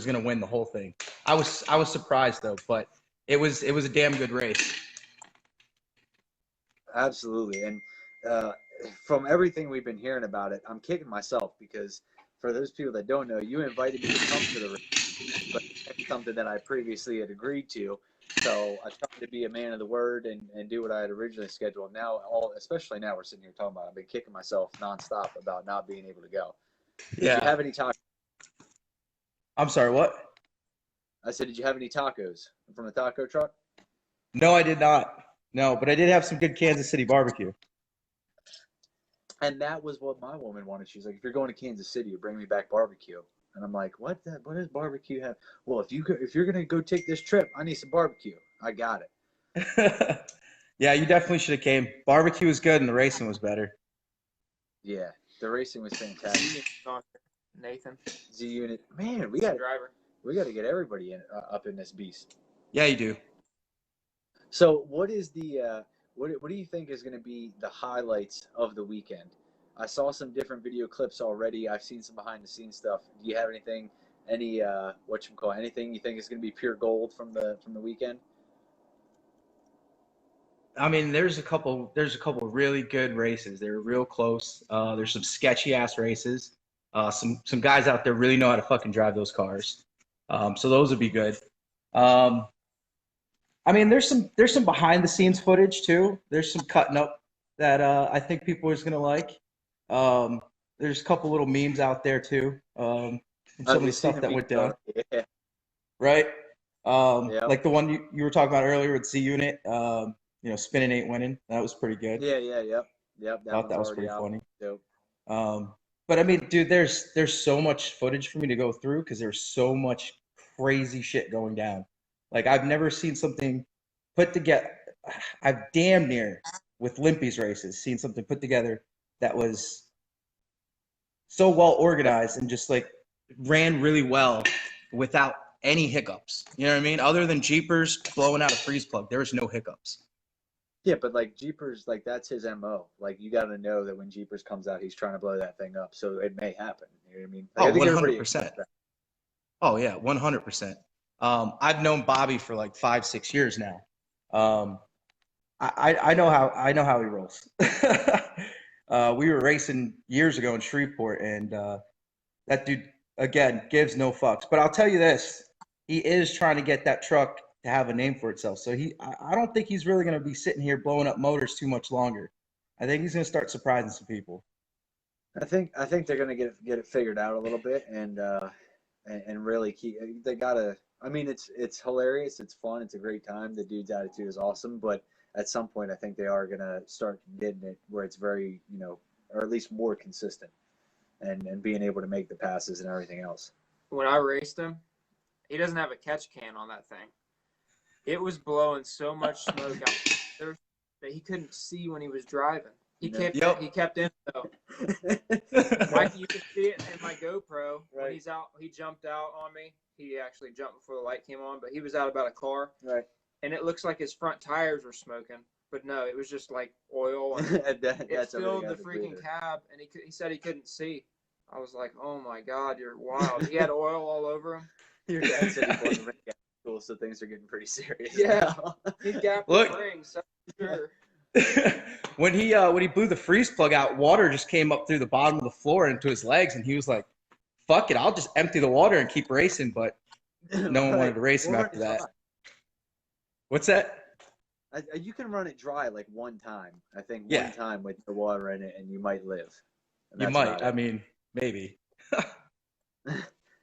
gonna win the whole thing. I was surprised though, but it was a damn good race. Absolutely, and from everything we've been hearing about it, I'm kicking myself because for those people that don't know, you invited me to come to the race, but it's something that I previously had agreed to. So I tried to be a man of the word and do what I had originally scheduled. Now, especially now we're sitting here talking about it, I've been kicking myself nonstop about not being able to go. Did you have any tacos? I'm sorry, what? I said, did you have any tacos from the taco truck? No, I did not. No, but I did have some good Kansas City barbecue. And that was what my woman wanted. She's like, if you're going to Kansas City, you bring me back barbecue. And I'm like, what does barbecue have? Well, if you're going to go take this trip, I need some barbecue. I got it. Yeah, you definitely should have came. Barbecue was good and the racing was better. Yeah, the racing was fantastic. Nathan. Z Unit. Man, we got to get everybody up in this beast. Yeah, you do. So what is the what do you think is going to be the highlights of the weekend? I saw some different video clips already. I've seen some behind the scenes stuff. Do you have anything anything you think is going to be pure gold from the weekend? I mean, there's a couple really good races. They're real close. There's some sketchy ass races. Some guys out there really know how to fucking drive those cars. So those would be good. I mean, there's some behind the scenes footage too. There's some cutting up that I think people are gonna like. There's a couple little memes out there too. From some of the stuff that went down. Yeah. Right? Yep. Like the one you were talking about earlier with Z Unit, spinning ain't winning. That was pretty good. Yep. Thought that was pretty funny. Dope. But I mean, dude, there's so much footage for me to go through because there's so much crazy shit going down. Like I've never seen something put together. I've damn near with Limpy's races seen something put together that was so well organized and just like ran really well without any hiccups. You know what I mean? Other than Jeepers blowing out a freeze plug, there was no hiccups. Yeah, but like Jeepers, like that's his MO. Like you got to know that when Jeepers comes out, he's trying to blow that thing up. So it may happen. You know what I mean? Like, Oh, 100%. Oh yeah, 100%. I've known Bobby for like 5-6 years now. I know how he rolls. We were racing years ago in Shreveport, and that dude again gives no fucks. But I'll tell you this: he is trying to get that truck to have a name for itself. So I don't think he's really going to be sitting here blowing up motors too much longer. I think he's going to start surprising some people. I think they're gonna get it figured out a little bit and really keep. They gotta. I mean, it's hilarious. It's fun. It's a great time. The dude's attitude is awesome. But at some point, I think they are gonna start getting it where it's very, or at least more consistent, and being able to make the passes and everything else. When I raced him, he doesn't have a catch can on that thing. It was blowing so much smoke out there that he couldn't see when he was driving. He kept in though. Mikey, you can see it in my GoPro. Right. When he's out, he jumped out on me. He actually jumped before the light came on, but he was out about a car. Right. And it looks like his front tires were smoking, but no, it was just like oil. And it filled the freaking cab, and he said he couldn't see. I was like, oh my God, you're wild. He had oil all over him. Your dad said he wasn't ring school, so things are getting pretty serious. Yeah, he gapped the rings, so sure. When he blew the freeze plug out, water just came up through the bottom of the floor into his legs, and he was like, "Fuck it, I'll just empty the water and keep racing." But no one wanted to race him after that. What's that? You can run it dry like one time. I think one time with the water in it, and you might live. You might. I mean, maybe.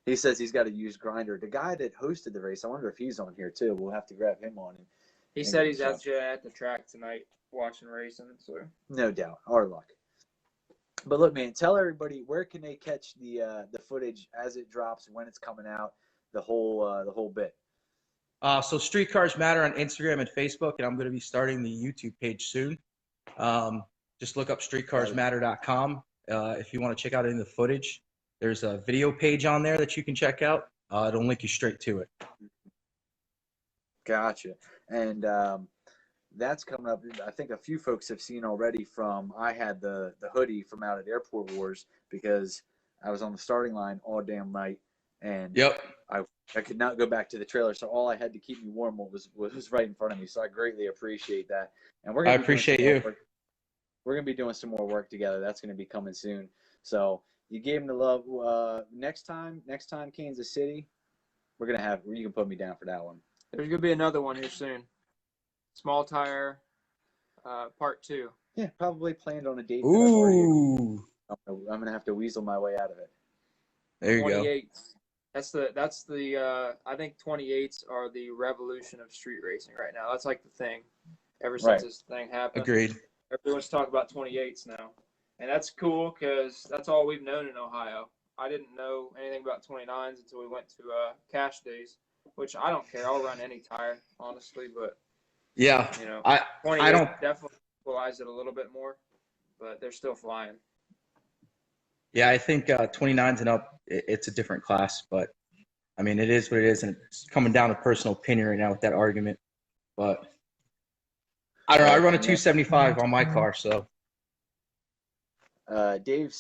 He says he's got to use grinder. The guy that hosted the race, I wonder if he's on here too. We'll have to grab him on. He said he's actually at the track tonight watching racing. So no doubt, our luck. But look, man, tell everybody where can they catch the footage as it drops, when it's coming out, the whole bit. So Street Cars Matter on Instagram and Facebook, and I'm going to be starting the YouTube page soon. Just look up streetcarsmatter.com if you want to check out any of the footage. There's a video page on there that you can check out. It'll link you straight to it. Gotcha. And that's coming up. I think a few folks have seen already I had the hoodie from out at Airport Wars because I was on the starting line all damn night. And I could not go back to the trailer, so all I had to keep me warm was right in front of me. So I greatly appreciate that. And I appreciate you. We're gonna be doing some more work together. That's gonna be coming soon. So you gave him the love. Next time, Kansas City, you can put me down for that one. There's gonna be another one here soon. Small tire, part 2. Yeah, probably planned on a date. Ooh. I'm gonna have to weasel my way out of it. There you 28. Go. That's the I think 28s are the revolution of street racing right now. That's like the thing. Ever since this thing happened. Agreed. Everyone's talking about 28s now. And that's cool because that's all we've known in Ohio. I didn't know anything about 29s until we went to Cash Days, which I don't care. I'll run any tire, honestly. But yeah, I don't definitely equalize it a little bit more, but they're still flying. Yeah, I think 29s and up, it's a different class. But I mean, it is what it is, and it's coming down to personal opinion right now with that argument. But I don't know. I run a 275 on my car, so. Dave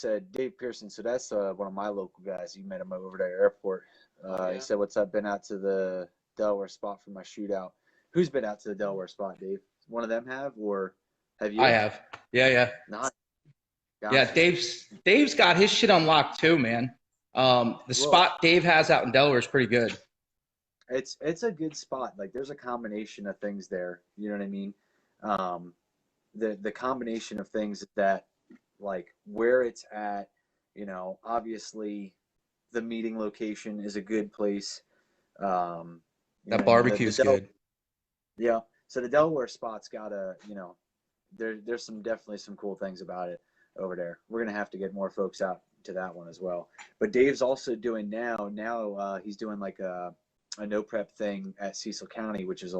Pearson, so that's one of my local guys. You met him over there at airport. He said, "What's up? Been out to the Delaware spot for my shootout." Who's been out to the Delaware spot, Dave? one of them have, or have you? I have. Yeah. Not. Yeah, Dave's got his shit unlocked too, man. The spot Dave has out in Delaware is pretty good. It's a good spot. Like there's a combination of things there. You know what I mean? The combination of things that like where it's at. You know, obviously, the meeting location is a good place. That barbecue's good. Yeah. So the Delaware spot's got there's definitely some cool things about it over there. We're gonna have to get more folks out to that one as well. But Dave's also doing now he's doing like a no prep thing at Cecil County, which is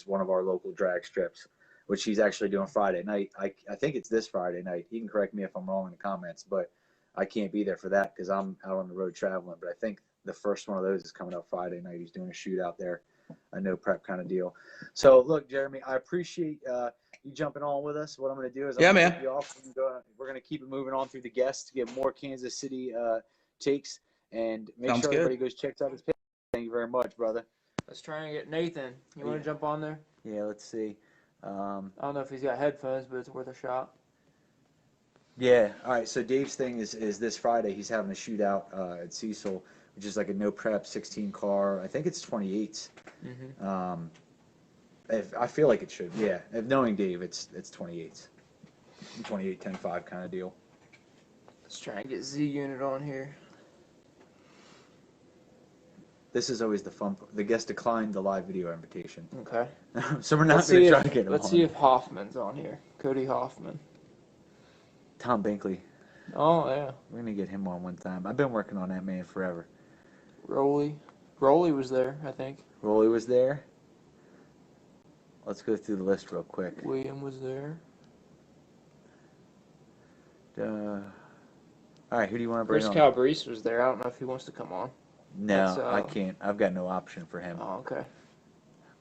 one of our local drag strips, which he's actually doing Friday night. I think it's this Friday night. He can correct me if I'm wrong in the comments, but I can't be there for that because I'm out on the road traveling. But I think the first one of those is coming up Friday night. He's doing a shootout there, a no prep kind of deal. So look, Jeremy, I appreciate you jumping on with us. What I'm going to do is I'm going to take you off. We're going to keep it moving on through the guests to get more Kansas City takes, and make sure everybody goes checks out his page. Thank you very much, brother. Let's try and get Nathan. You want to jump on there? Yeah, let's see. I don't know if he's got headphones, but it's worth a shot. Yeah. All right. So Dave's thing is this Friday. He's having a shootout at Cecil, which is like a no prep 16 car. I think it's 28s. Mm-hmm. I feel like it should. Yeah. If knowing Dave, it's 28s. 28, 10, 5 kind of deal. Let's try and get Z Unit on here. This is always the fun. The guest declined the live video invitation. Okay. So we're not going to try to get him on. Let's see if Hoffman's on here. Cody Hoffman. Tom Binkley. Oh, yeah. We're going to get him on one time. I've been working on that man forever. Rolly was there, I think. Rolly was there. Let's go through the list real quick. William was there. All right, who do you want to bring Chris on? Calabrese was there. I don't know if he wants to come on. No, I can't. I've got no option for him. Oh, okay.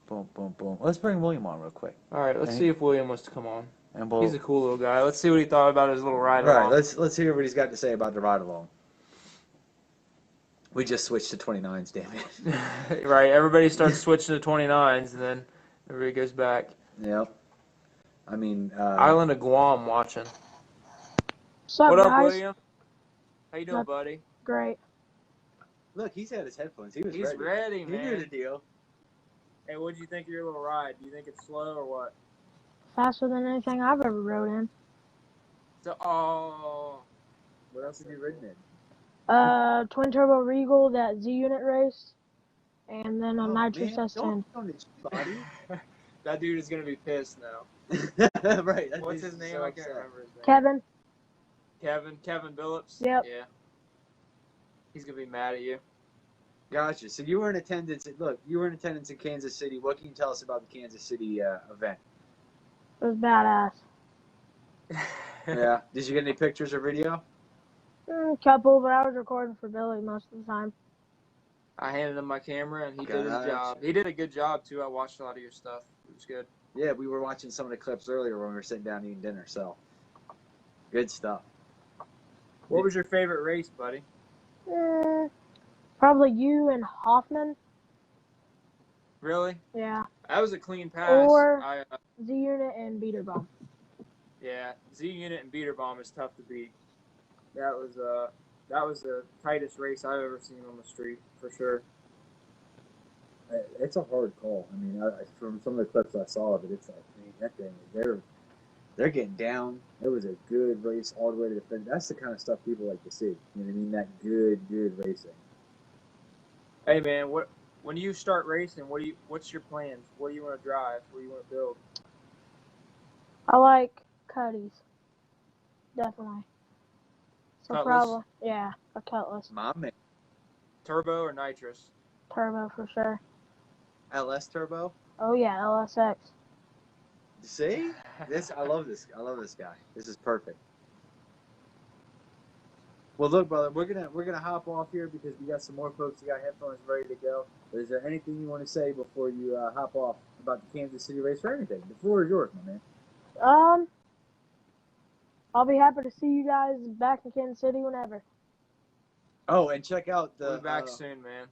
Boom, boom, boom. Let's bring William on real quick. All right, let's see if William wants to come on. And he's a cool little guy. Let's see what he thought about his little ride along. All right, let's hear what he's got to say about the ride along. We just switched to 29s, damn it. Right, everybody starts switching to 29s, and then everybody goes back. Yep. I mean, Island of Guam watching. What up, guys? William? How you doing, buddy? Great. Look, he's had his headphones. He's ready, man. He knew the deal. Hey, what did you think of your little ride? Do you think it's slow or what? Faster than anything I've ever rode in. So, what else have you ridden in? Twin turbo Regal, that Z Unit race, and then a nitrous S10. That dude is gonna be pissed now. Right. What's his name? I can't remember his name. Kevin Phillips. Yep. Yeah. He's gonna be mad at you. Gotcha. So you were in attendance. You were in attendance in Kansas City. What can you tell us about the Kansas City event? It was badass. Yeah. Did you get any pictures or video? A couple, but I was recording for Billy most of the time. I handed him my camera, and he did his job. He did a good job, too. I watched a lot of your stuff. It was good. Yeah, we were watching some of the clips earlier when we were sitting down eating dinner, so good stuff. What was your favorite race, buddy? Probably you and Hoffman. Really? Yeah. That was a clean pass. Or Z Unit and Beaterbomb. Yeah, Z Unit and Beaterbomb is tough to beat. That was the tightest race I've ever seen on the street, for sure. It's a hard call. I mean, from some of the clips I saw of it, it's like, man, that thing, they're getting down. It was a good race all the way to the finish. That's the kind of stuff people like to see. You know what I mean? That good racing. Hey, man, when you start racing, what's your plans? What do you want to drive? What do you want to build? I like Cuddies. Definitely. So Cutlass? probably, yeah, a Cutlass. My man. Turbo or nitrous? Turbo for sure. LS turbo? Oh yeah, LSX. See? I love this guy. This is perfect. Well, look, brother, we're gonna hop off here because we got some more folks who got headphones ready to go. Is there anything you want to say before you hop off about the Kansas City race or anything? The floor is yours, my man. I'll be happy to see you guys back in Kansas City whenever. Oh, and check out We'll be back soon, man.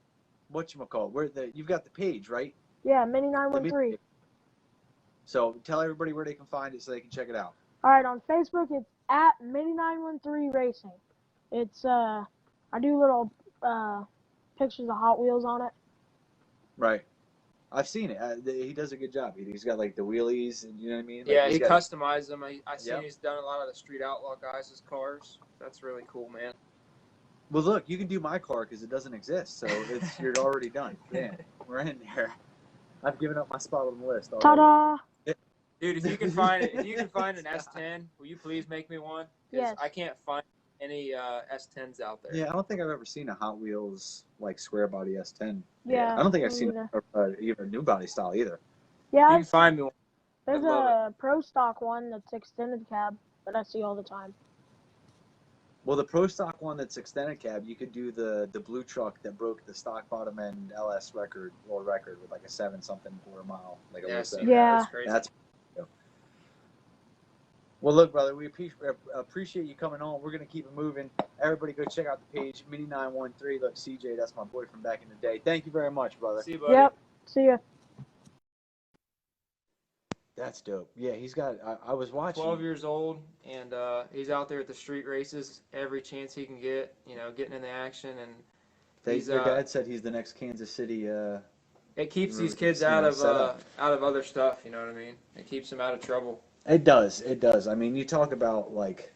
Whatchamacallit? You've got the page, right? Yeah, Mini 913. So tell everybody where they can find it so they can check it out. All right, on Facebook it's at Mini913 Racing. It's I do little pictures of Hot Wheels on it. Right. I've seen it. He does a good job. He's got like the wheelies, and you know what I mean. Like, Yeah, he's he got, customized them. I seen Yep. he's done a lot of the Street Outlaw guys' cars. That's really cool, man. Well, look, you can do my car because it doesn't exist, so you're already done. Yeah, we're in there. I've given up my spot on the list already. Ta-da! Dude, if you can find an S10, will you please make me one? 'Cause Yes. I can't find any S10s out there. Yeah, I don't think I've ever seen a Hot Wheels like square body S10. Yeah. I don't think I've me seen neither. even a new body style either. Yeah, You can find me one. there's I'd love a Pro Stock one that's extended cab that I see all the time. Well, the Pro Stock one that's extended cab, you could do the blue truck that broke the stock bottom end LS record, world record, with like a 7-something quarter mile, like a Yeah, low I see seven. that. Yeah. That's crazy. That's well, look, brother, we appreciate you coming on. We're gonna keep it moving. Everybody, go check out the page, Mini913. Look, CJ, that's my boy from back in the day. Thank you very much, brother. See you, buddy. Yep. See ya. That's dope. Yeah, he's got. I was watching. 12 years old, and he's out there at the street races every chance he can get. You know, getting in the action, and Your dad said he's the next Kansas City. it keeps these really kids you know, out of set up. other stuff. You know what I mean? It keeps them out of trouble. It does. It does. I mean, you talk about like,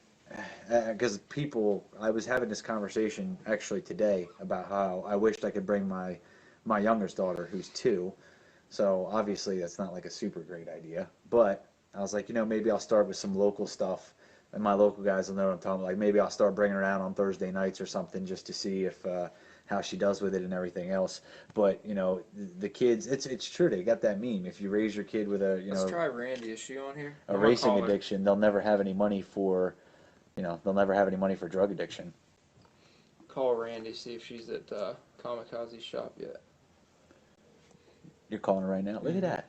because people. I was having this conversation actually today about how I wished I could bring my youngest daughter, who's 2. So obviously that's not like a super great idea. But I was like, maybe I'll start with some local stuff, and my local guys will know what I'm talking about. Like maybe I'll start bringing her out on Thursday nights or something just to see if how she does with it and everything else. But the kids, it's true. They got that meme. If you raise your kid with a Let's try Randy. Is she on here? a racing addiction, they'll never have any money for drug addiction. Call Randy. See if she's at Kamikaze's shop yet. You're calling her right now. Look at that.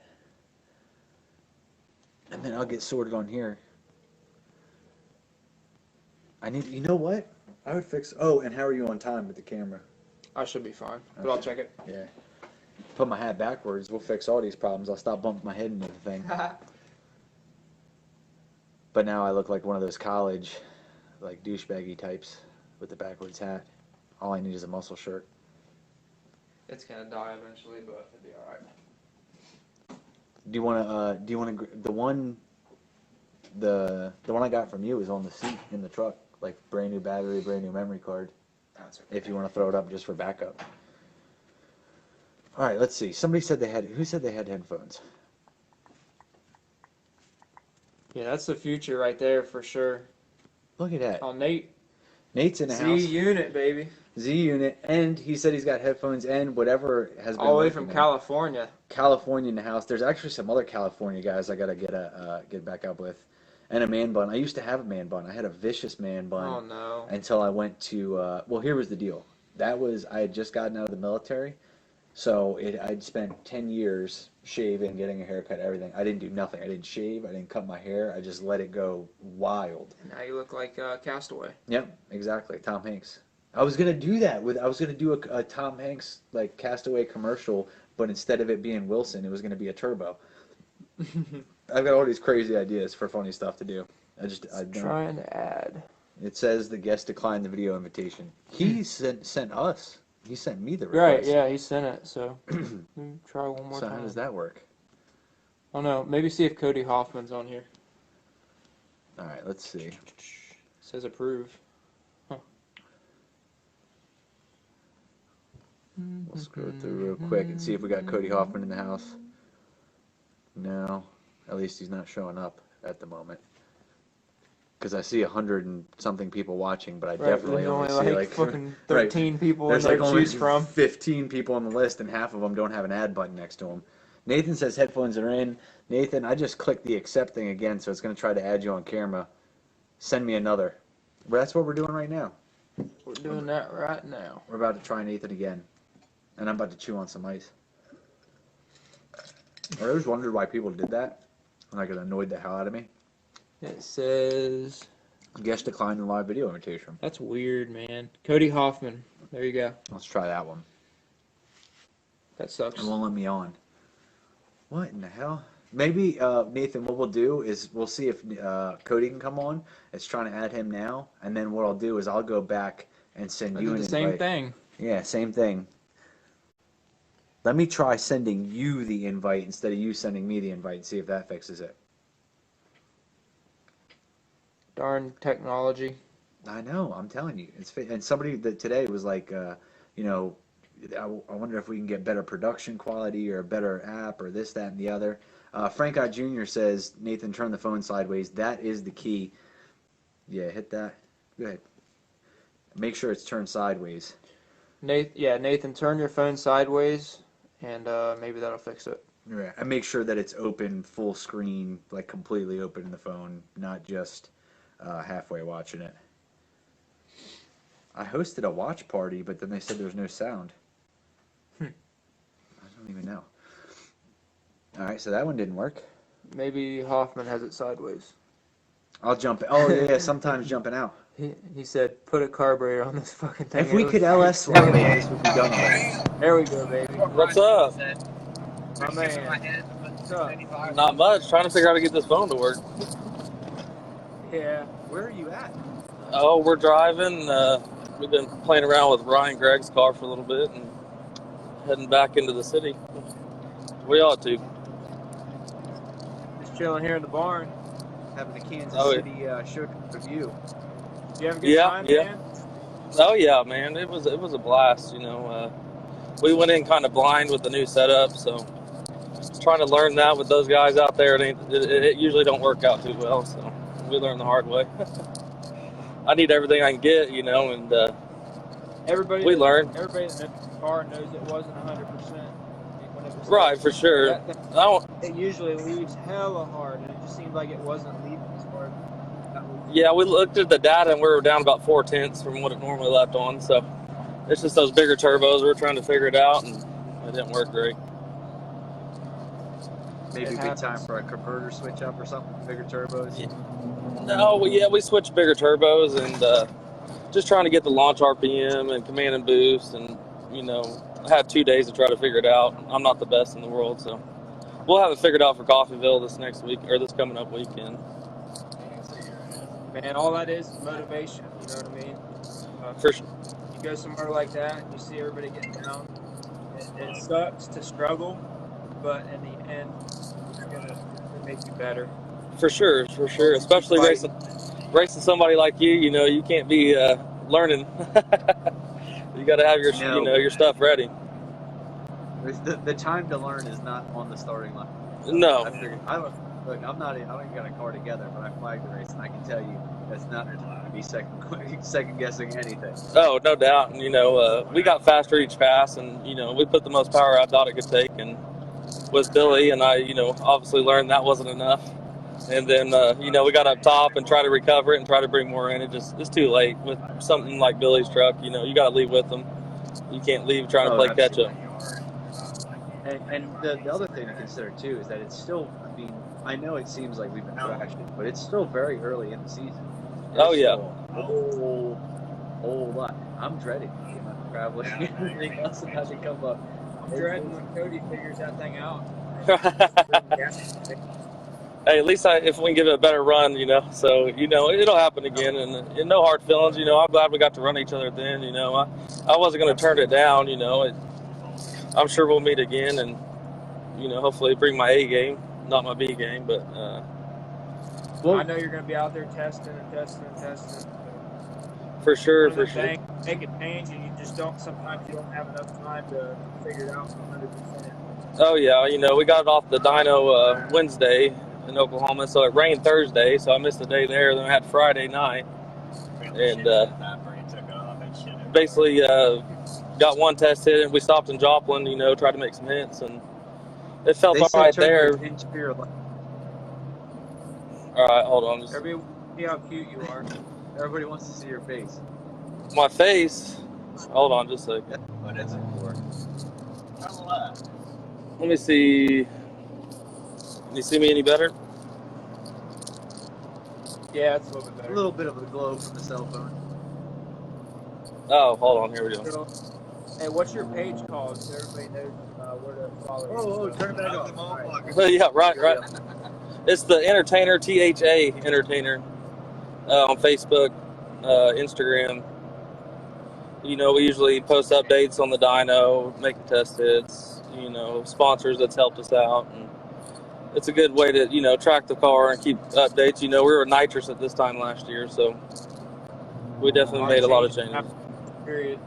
And then I'll get sorted on here. You know what? I would fix. Oh, and how are you on time with the camera? I should be fine, but Okay. I'll check it. Yeah. Put my hat backwards. We'll fix all these problems. I'll stop bumping my head into the thing. But now I look like one of those college, like douchebaggy types with the backwards hat. All I need is a muscle shirt. It's gonna die eventually, but it'll be all right. Do you want to? The one I got from you is on the seat in the truck, like brand new battery, brand new memory card. That's okay. If you want to throw it up just for backup. All right, let's see. Who said they had headphones? Yeah, that's the future right there for sure. Look at that. Oh, Nate. Nate's in the Z house. Unit, baby. Z Unit, and he said he's got headphones and whatever has been All the way working from there. California. California in the house. There's actually some other California guys I gotta get back up with, and a man bun. I used to have a man bun. I had a vicious man bun Oh no. until I went to. Well, here was the deal. I had just gotten out of the military, so I'd spent 10 years shaving, getting a haircut, everything. I didn't do nothing. I didn't shave. I didn't cut my hair. I just let it go wild. Now you look like Castaway. Yep, exactly. Tom Hanks. I was gonna do that I was gonna do a Tom Hanks like Castaway commercial, but instead of it being Wilson, it was gonna be a turbo. I've got all these crazy ideas for funny stuff to do. I don't. Trying to add. It says the guest declined the video invitation. He sent us. He sent me the Right, request. yeah, he sent it, so try one more So time. how does that work? Oh no, maybe see if Cody Hoffman's on here. All right, let's see. Says approve. Huh. We'll scroll through real quick and see if we got Cody Hoffman in the house. No, at least he's not showing up at the moment. Because I see 100 and something people watching, but I definitely there's only only see like fucking 13 right. people There's in there like to only choose from. 15 people on the list, and half of them don't have an add button next to them. Nathan says headphones are in. Nathan, I just clicked the accept thing again, so it's going to try to add you on camera. Send me another. But that's what we're doing right now. We're doing that right now. We're about to try Nathan again. And I'm about to chew on some ice. I always wondered why people did that. Like it annoyed the hell out of me. It says... Guest declined the live video invitation. That's weird, man. Cody Hoffman. There you go. Let's try that one. That sucks. It won't let me on. What in the hell? Maybe Nathan, what we'll do is we'll see if Cody can come on. It's trying to add him now, and then what I'll do is I'll go back and send I you did an the same invite. thing. Yeah, same thing. Let me try sending you the invite instead of you sending me the invite and see if that fixes it. Darn technology. I know, I'm telling you. And somebody that today was like, you know, I wonder if we can get better production quality or a better app or this, that, and the other. Frank I Jr. says, Nathan, turn the phone sideways. That is the key. Yeah, hit that. Go ahead. Make sure it's turned sideways. Nathan, turn your phone sideways, and maybe that'll fix it. Right. And make sure that it's open full screen, like completely open in the phone, not just halfway watching it. I hosted a watch party, but then they said there was no sound. I don't even know. All right, so that one didn't work. Maybe Hoffman has it sideways. I'll jump. Oh, yeah, sometimes jumping out. He said, put a carburetor on this fucking thing. If we could LS swap it, this would be done already. There we go, baby. What's up? My man. What's up? Not much. Trying to figure out how to get this phone to work. Yeah. Where are you at? Oh, we're driving. We've been playing around with Ryan Gregg's car for a little bit and heading back into the city. Where y'all to? Just chilling here in the barn. Having a Kansas Oh, yeah. City show review. Did you have a good time, man? Oh yeah, man. It was a blast. You know, we went in kind of blind with the new setup, so trying to learn that with those guys out there, it usually don't work out too well. So we learned the hard way. I need everything I can get, you know, and we learned. Everybody that knows the car knows it wasn't 100%. Right, for sure. It usually leaves hella hard, and it just seemed like it wasn't leaving as hard. Yeah, we looked at the data, and we were down about 4/10 from what it normally left on. So it's just those bigger turbos. We're trying to figure it out, and it didn't work great. Maybe a good time for a converter switch up or something, bigger turbos. Yeah. No, we switched bigger turbos and just trying to get the launch RPM and command and boost, and you know, I had 2 days to try to figure it out. I'm not the best in the world, so we'll have it figured out for Coffeyville this next week or this coming up weekend. Man, all that is motivation. You know what I mean? For sure. You go somewhere like that, and you see everybody getting down. It sucks to struggle, but in the end, it's gonna make you better. For sure. Especially racing somebody like you. You know, you can't be learning. You got to have your your stuff ready. The time to learn is not on the starting line. No. I don't even got a car together, but I flagged the race, and I can tell you that's not the time to be second guessing anything. Oh, no doubt. And, you know, we got faster each pass, and, you know, we put the most power I thought it could take. And with Billy and I, you know, obviously learned that wasn't enough. And then, you know, we got up top and tried to recover it and try to bring more in. It's too late with something like Billy's truck. You know, you got to leave with them. You can't leave trying to play catch up. And the other thing to consider too is that it's still. I mean, I know it seems like we've been trashing, but it's still very early in the season. Oh yeah. A whole lot. I'm dreading traveling. Everything else about to come up. I'm dreading when Cody figures that thing out. Hey, at least if we can give it a better run, you know. So, you know, it'll happen again, and no hard feelings. You know, I'm glad we got to run each other then. You know, I wasn't going to turn it down. You know, I'm sure we'll meet again, and you know, hopefully bring my A game, not my B game. But well, I know you're going to be out there testing. For sure. Make a change, and you just don't. Sometimes you don't have enough time to figure it out 100%. Oh yeah, you know, we got it off the dyno Wednesday in Oklahoma, so it rained Thursday, so I missed a day there. Then I had Friday night, and basically got one test hit, and we stopped in Joplin, you know, tried to make some hits, and it felt all right there. All right, hold on. Everybody, see how cute you are. Everybody wants to see your face. My face? Hold on just a second. What is it for? Let me see. Can you see me any better? Yeah, it's a little bit better. A little bit of a glow from the cell phone. Oh, hold on. Here we go. Hey, what's your page called so everybody knows where to follow you. Oh, turn it back off. Yeah, right. It's the Entertainer, THA Entertainer, on Facebook, Instagram. You know, we usually post updates on the dyno, making test hits, you know, sponsors that's helped us out. And it's a good way to, you know, track the car and keep updates. You know, we were nitrous at this time last year, so we definitely made a lot of changes. Period.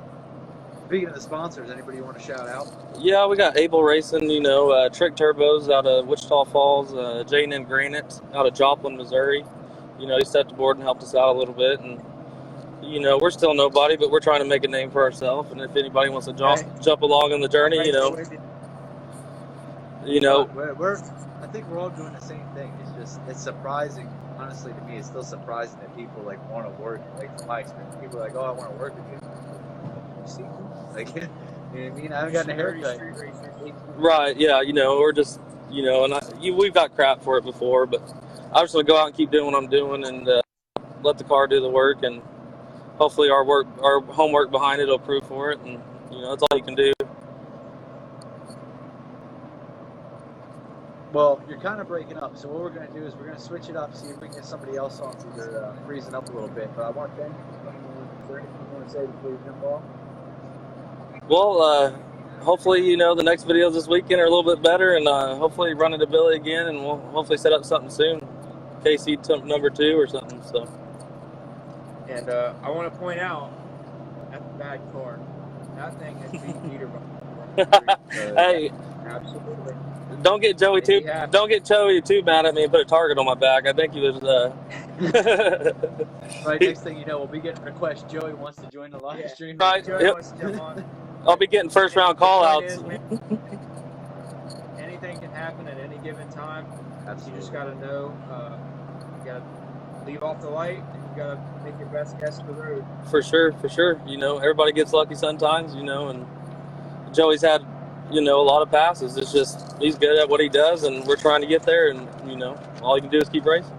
Speaking of the sponsors, anybody you want to shout out? Yeah, we got Able Racing, you know, Trick Turbos out of Wichita Falls, J&N Granite out of Joplin, Missouri. You know, he set the board and helped us out a little bit. And, you know, we're still nobody, but we're trying to make a name for ourselves. And if anybody wants to jump along on the journey, you know. I think we're all doing the same thing. It's surprising, honestly, to me. It's still surprising that people like want to work. Like from my experience, people are like, "Oh, I want to work with you." You see, like, you know what I mean? I haven't gotten a haircut. Right? Yeah. You know, we're just, you know, and we've got crap for it before, but I just want to go out and keep doing what I'm doing and let the car do the work, and hopefully our homework behind it will prove for it, and you know, that's all you can do. Well, you're kind of breaking up, so what we're going to do is we're going to switch it up, see if we can get somebody else on, so they're freezing up a little bit. But I want to thank you. Is there anything you want to say before you jump off? Well, hopefully, you know, the next videos this weekend are a little bit better, and hopefully run into Billy again, and we'll hopefully set up something soon. KC number 2 or something. So. And I want to point out, that's a bad car. That thing has beat Peter by Hey. Absolutely. Don't get Joey too mad at me and put a target on my back. I think he was. Right. Next thing you know, we'll be getting requests. Joey wants to join the live stream. Right. Joey wants to jump on. I'll be getting first round call outs. Anything can happen at any given time. Absolutely. You just got to know. You got to leave off the light, and you got to make your best guess of the road. For sure. You know, everybody gets lucky sometimes. You know, and Joey's had, you know, a lot of passes. It's just he's good at what he does, and we're trying to get there. And you know, all you can do is keep racing.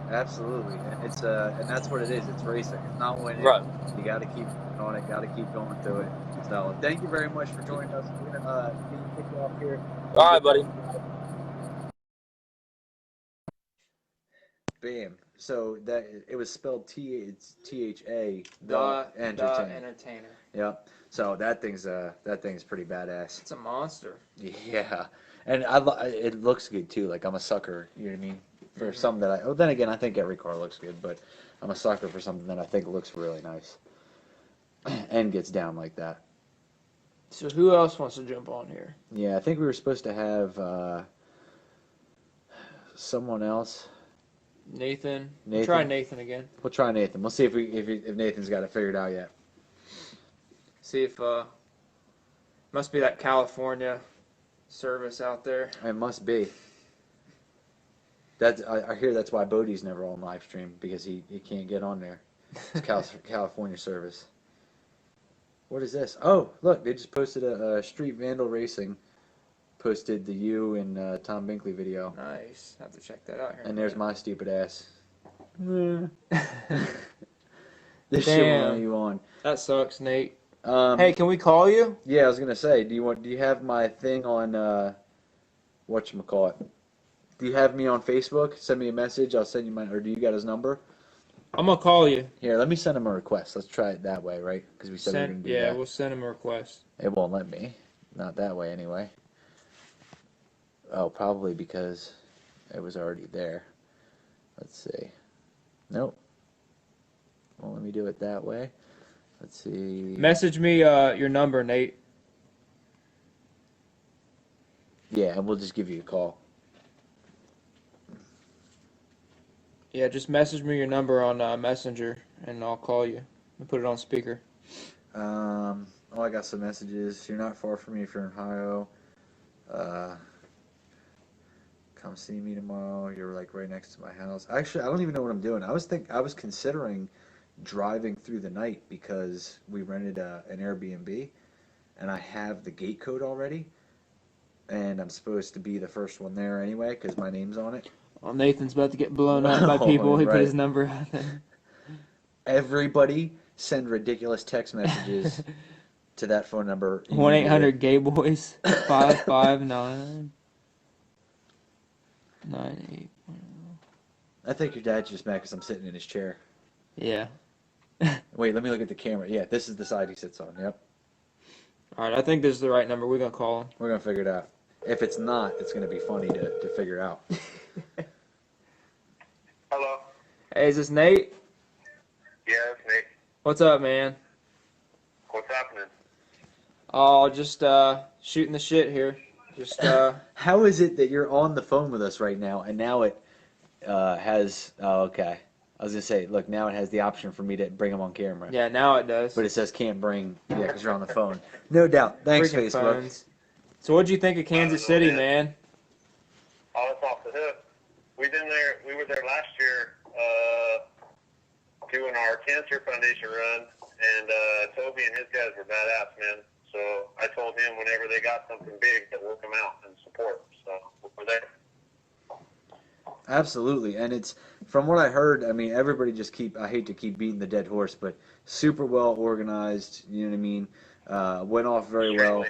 Absolutely, it's and that's what it is. It's racing. It's not winning. Right. You got to keep on it. Got to keep going through it. So thank you very much for joining us. We're gonna kick you off here. All right, buddy. Bam. So that it was spelled THA. The Entertainer. Yeah. So that thing's pretty badass. It's a monster. Yeah, and it looks good too. Like I'm a sucker. You know what I mean? For something that then again, I think every car looks good, but I'm a sucker for something that I think looks really nice and gets down like that. So who else wants to jump on here? Yeah, I think we were supposed to have someone else. Nathan. We'll try Nathan again. We'll try Nathan. We'll see if Nathan's got it figured out yet. See if must be that California service out there. It must be. I hear that's why Bodie's never on live stream, because he can't get on there. It's California service. What is this? Oh, look, they just posted a Street Vandal Racing. Posted the you and Tom Binkley video. Nice. Have to check that out here. And there's my stupid ass. This shit won't let you on. That sucks, Nate. Hey, can we call you? Yeah, I was gonna say, do you have my thing on whatchamacallit? Do you have me on Facebook? Send me a message, I'll send you or do you got his number? I'm gonna call you. Here, let me send him a request. Let's try it that way, right? Because we said we were gonna do that. Yeah, we'll send him a request. It won't let me. Not that way anyway. Oh, probably because it was already there. Let's see. Nope. Well, let me do it that way. Let's see. Message me your number, Nate. Yeah, and we'll just give you a call. Yeah, just message me your number on Messenger, and I'll call you and put it on speaker. Oh, I got some messages. You're not far from me if you're in Ohio. Come see me tomorrow. You're like right next to my house. Actually, I don't even know what I'm doing. I was considering driving through the night because we rented an Airbnb, and I have the gate code already, and I'm supposed to be the first one there anyway because my name's on it. Well, Nathan's about to get blown up by people. He put his number out there. Everybody send ridiculous text messages to that phone number. 1-800-GAY-BOYS 559 98. I think your dad's just mad because I'm sitting in his chair. Yeah. Wait, let me look at the camera. Yeah, this is the side he sits on. Yep. All right, I think this is the right number. We're gonna call him. We're gonna figure it out. If it's not, it's gonna be funny to figure out. Hello. Hey, is this Nate? Yeah, it's Nate. What's up, man? What's happening? Oh, just shooting the shit here. Just How is it that you're on the phone with us right now, and now it has? Oh, okay. I was gonna say, look, now it has the option for me to bring them on camera. yeah, now it does. But it says can't bring. Yeah, because you're on the phone. No doubt. Thanks, Freaking Facebook. phones. So, what'd you think of Kansas City, man? Oh, it's off the hook. We were there last year doing our Cancer Foundation run, and Toby and his guys were badass, man. So I told him whenever they got something big that we'll come out and support. So we're there. Absolutely, and it's from what I heard. I mean, everybody just I hate to keep beating the dead horse, but super well organized. You know what I mean? Went off very well.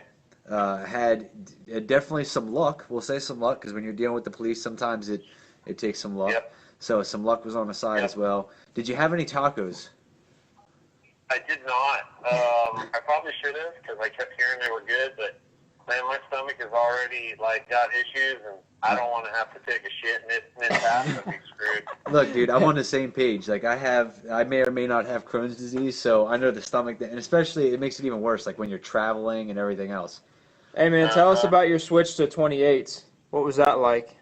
Had definitely some luck. We'll say some luck because when you're dealing with the police, sometimes it takes some luck. Yep. So some luck was on the side as well. Did you have any tacos? I did not. I probably should have because I kept hearing they were good, but man, my stomach has already got issues, and I don't want to have to take a shit and it's half and be screwed. Look, dude, I'm on the same page. Like I may or may not have Crohn's disease, so I know the stomach, and especially it makes it even worse. Like when you're traveling and everything else. Hey, man, tell us about your switch to 28s. What was that like?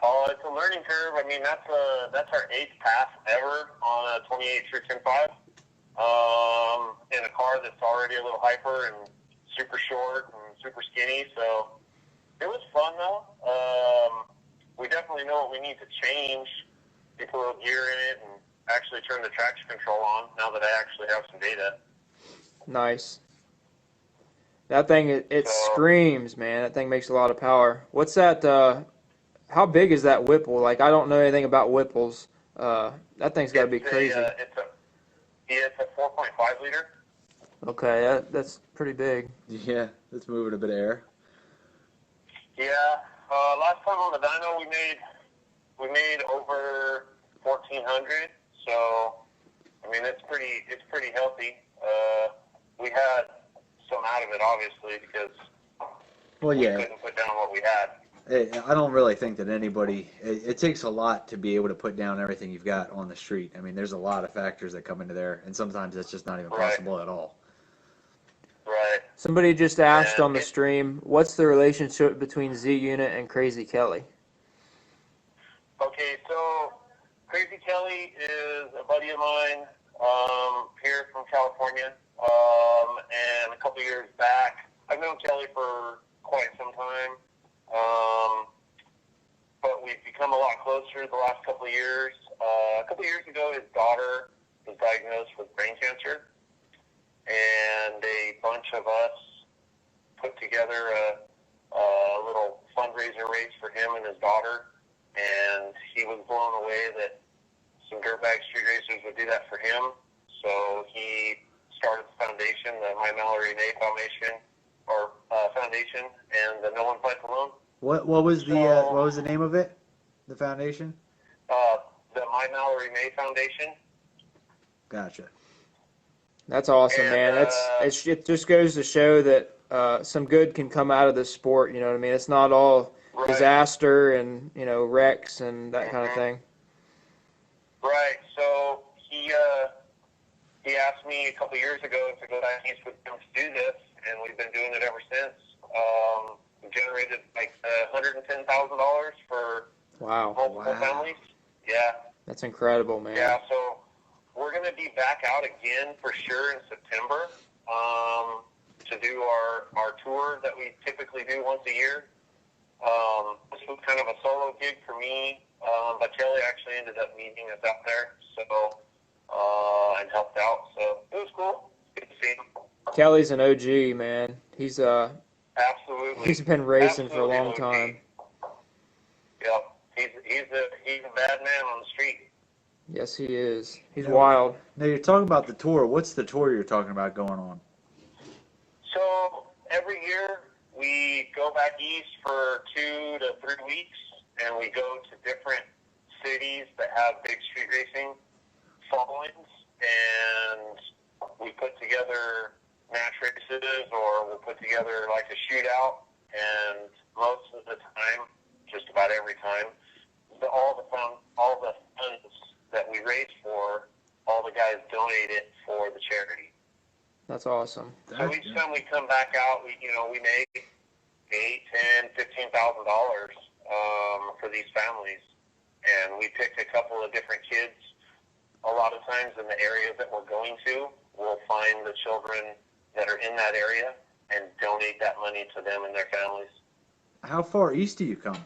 Oh, it's a learning curve. I mean, that's our 8th pass ever on a 28 through 10.5. In a car that's already a little hyper and super short and super skinny. So it was fun though. We definitely know what we need to change to put a little gear in it and actually turn the traction control on now that I actually have some data. Nice. That thing, it screams, man. That thing makes a lot of power. What's that, how big is that Whipple? Like, I don't know anything about Whipples. That thing's got to be crazy. It's a 4.5 liter. Okay, that's pretty big. Yeah, that's moving a bit of air. Yeah, last time on the dyno we made over 1,400. So I mean it's pretty healthy. We had some out of it obviously because we couldn't put down what we had. I don't really think that anybody. It takes a lot to be able to put down everything you've got on the street. I mean, there's a lot of factors that come into there, and sometimes it's just not even possible at all. Right. Somebody just asked on the stream, what's the relationship between Z Unit and Crazy Kelly? Okay, so Crazy Kelly is a buddy of mine here from California, and a couple years back, I've known Kelly for quite some time. But we've become a lot closer the last couple of years. A couple of years ago, his daughter was diagnosed with brain cancer, and a bunch of us put together a little fundraiser race for him and his daughter, and he was blown away that some dirtbag street racers would do that for him. So he started the foundation, the My Mallory May Foundation, Foundation, and the No One Fights Alone. What was the name of it? The foundation? The My Mallory May Foundation. Gotcha. That's awesome, man. It just goes to show that some good can come out of this sport. You know what I mean? It's not all disaster and wrecks and that kind of thing. Right. So he asked me a couple years ago to go down east with him to do this, and we've been doing it ever since. We generated like $110,000 for multiple families. Yeah. That's incredible, man. Yeah. So we're going to be back out again for sure in September to do our tour that we typically do once a year. This was kind of a solo gig for me, but Kelly actually ended up meeting us out there, and helped out. So it was cool. Good to see him. Kelly's an OG, man. He's absolutely. He's been racing for a long time. Yep. He's a bad man on the street. Yes, he is. He's wild. Now you're talking about the tour. What's the tour you're talking about going on? we go back east for 2 to 3 weeks, and we go to different cities that have big street racing followings, and we put together match races, or we'll put together like a shootout, and most of the time, just about every time, all the funds that we raise for, all the guys donate it for the charity. That's awesome. So each time we come back out, we make $8,000, $10,000, $15,000 for these families, and we pick a couple of different kids. A lot of times in the areas that we're going to, we'll find the children that are in that area and donate that money to them and their families. How far east do you come?